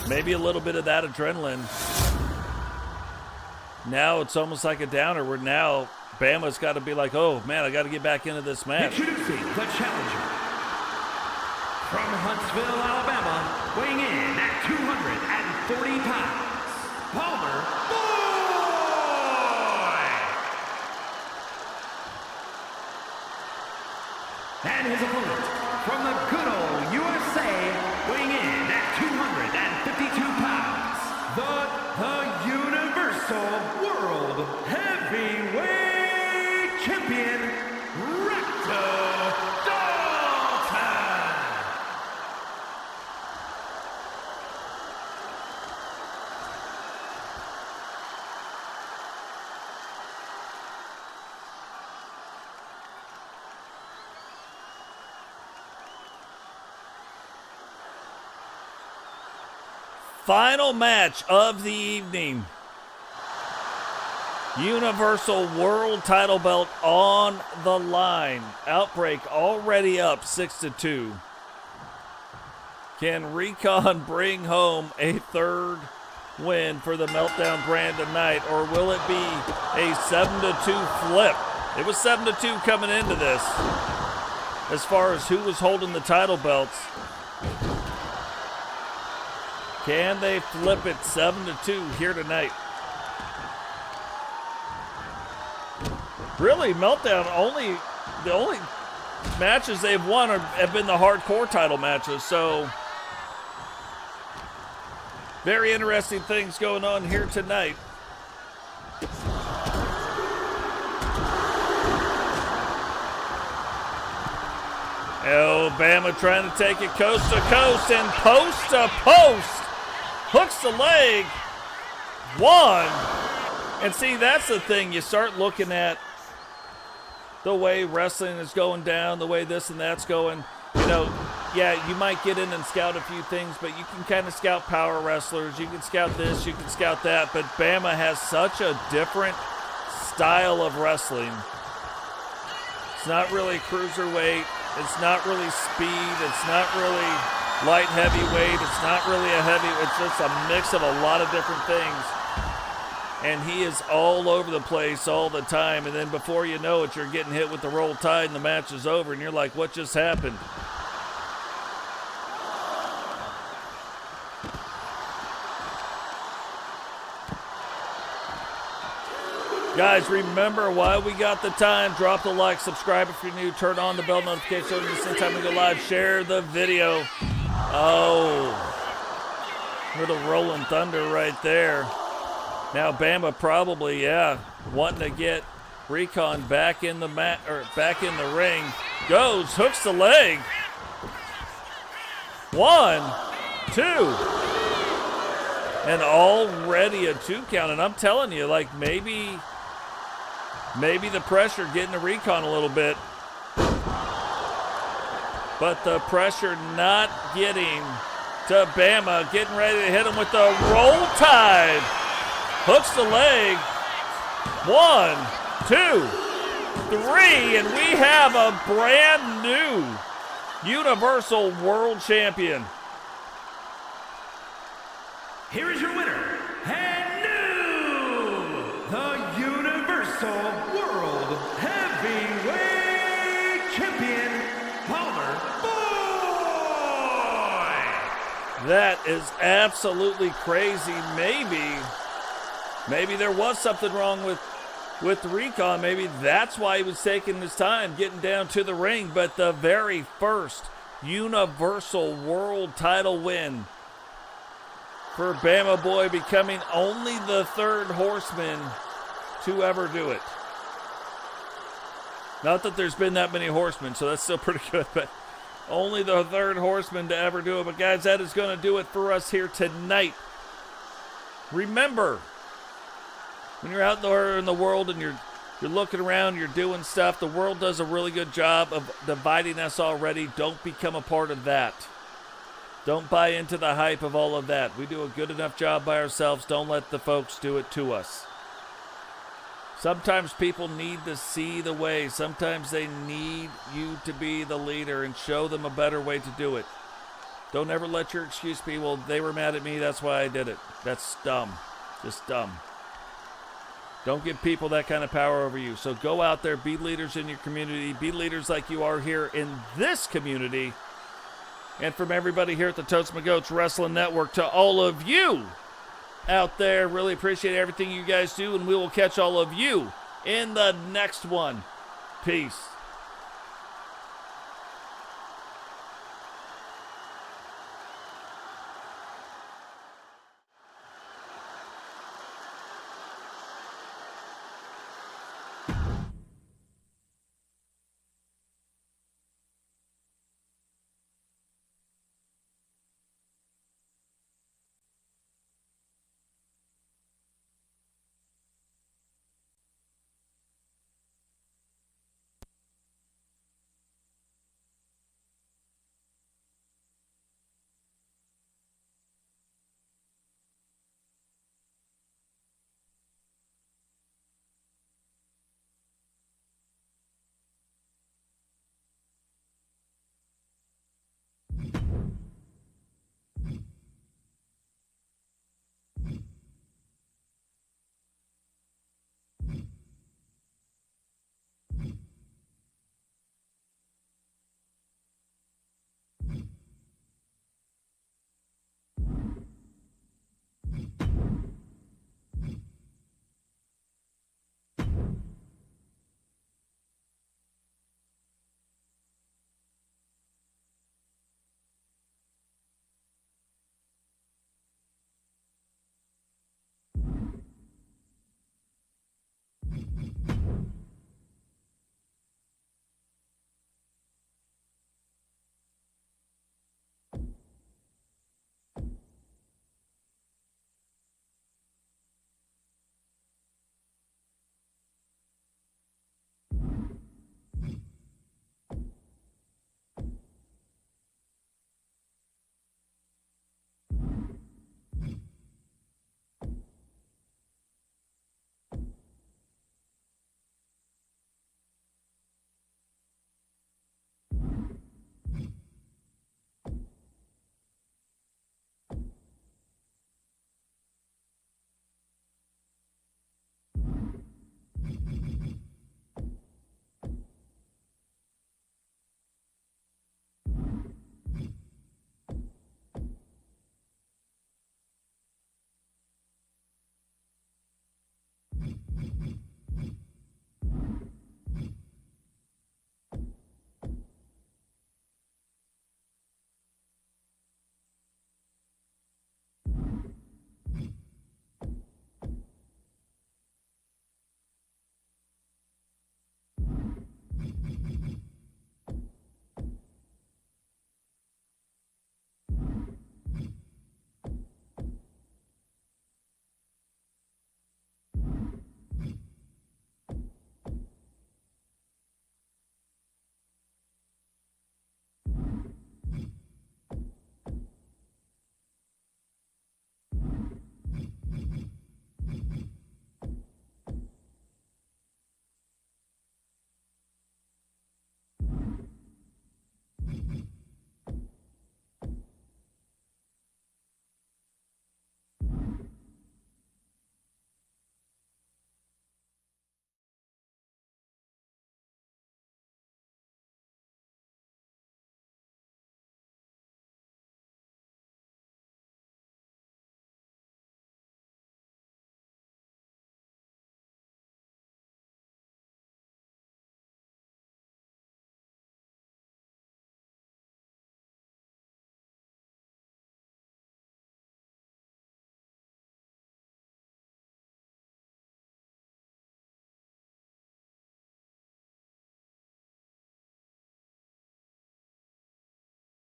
Maybe a little bit of that adrenaline Now it's almost like a downer where now Bama's got to be like, oh, man, I got to get back into this match. Introducing the challenger. From Huntsville, Alabama, weighing in at 240 pounds, Palmer Boy! And his opponent, from the good old USA, weighing in at 252 pounds, the Universal World Heavyweight Champion, Recto Dalton! Final match of the evening. Universal World Title belt on the line. Outbreak already up 6-2. Can Recon bring home a third win for the Meltdown brand tonight, or will it be a 7-2 flip? It was 7-2 coming into this as far as who was holding the title belts. Can they flip it 7-2 here tonight? Really, Meltdown, the only matches they've won have been the hardcore title matches, so very interesting things going on here tonight. Alabama trying to take it coast to coast and post to post. Hooks the leg. One. And see, that's the thing. You start looking at the way wrestling is going down, the way this and that's going. You know, yeah, you might get in and scout a few things, but you can kind of scout power wrestlers. You can scout this, you can scout that. But Bama has such a different style of wrestling. It's not really cruiserweight. It's not really speed. It's not really light heavyweight. It's not really a heavy. It's just a mix of a lot of different things. And he is all over the place all the time. And then before you know it, you're getting hit with the roll tide and the match is over. And you're like, what just happened? Guys, remember why we got the time. Drop the like, subscribe if you're new, turn on the bell notification the same time we go live, share the video. Oh, little rolling thunder right there. Now Bama probably, wanting to get Recon back in the back in the ring. Goes, hooks the leg. 1, 2. And already a 2 count. And I'm telling you, like maybe the pressure getting to Recon a little bit. But the pressure not getting to Bama. Getting ready to hit him with the roll tide. Hooks the leg. 1, 2, 3. And we have a brand new Universal World Champion. Here is your winner, and new, the Universal World Heavyweight Champion, Palmer Boy! That is absolutely crazy. Maybe there was something wrong with Recon. Maybe that's why he was taking his time getting down to the ring. But the very first Universal World title win for Bama Boy, becoming only the third horseman to ever do it. Not that there's been that many horsemen, so that's still pretty good, but only the third horseman to ever do it. But guys, that is going to do it for us here tonight. Remember, when you're out there in the world and you're looking around, you're doing stuff, the world does a really good job of dividing us already. Don't become a part of that. Don't buy into the hype of all of that. We do a good enough job by ourselves. Don't let the folks do it to us. Sometimes people need to see the way. Sometimes they need you to be the leader and show them a better way to do it. Don't ever let your excuse be, well, they were mad at me, that's why I did it. That's dumb. Just dumb. Don't give people that kind of power over you. So go out there, be leaders in your community, be leaders like you are here in this community. And from everybody here at the Totes My Goats Wrestling Network to all of you out there, really appreciate everything you guys do, and we will catch all of you in the next one. Peace.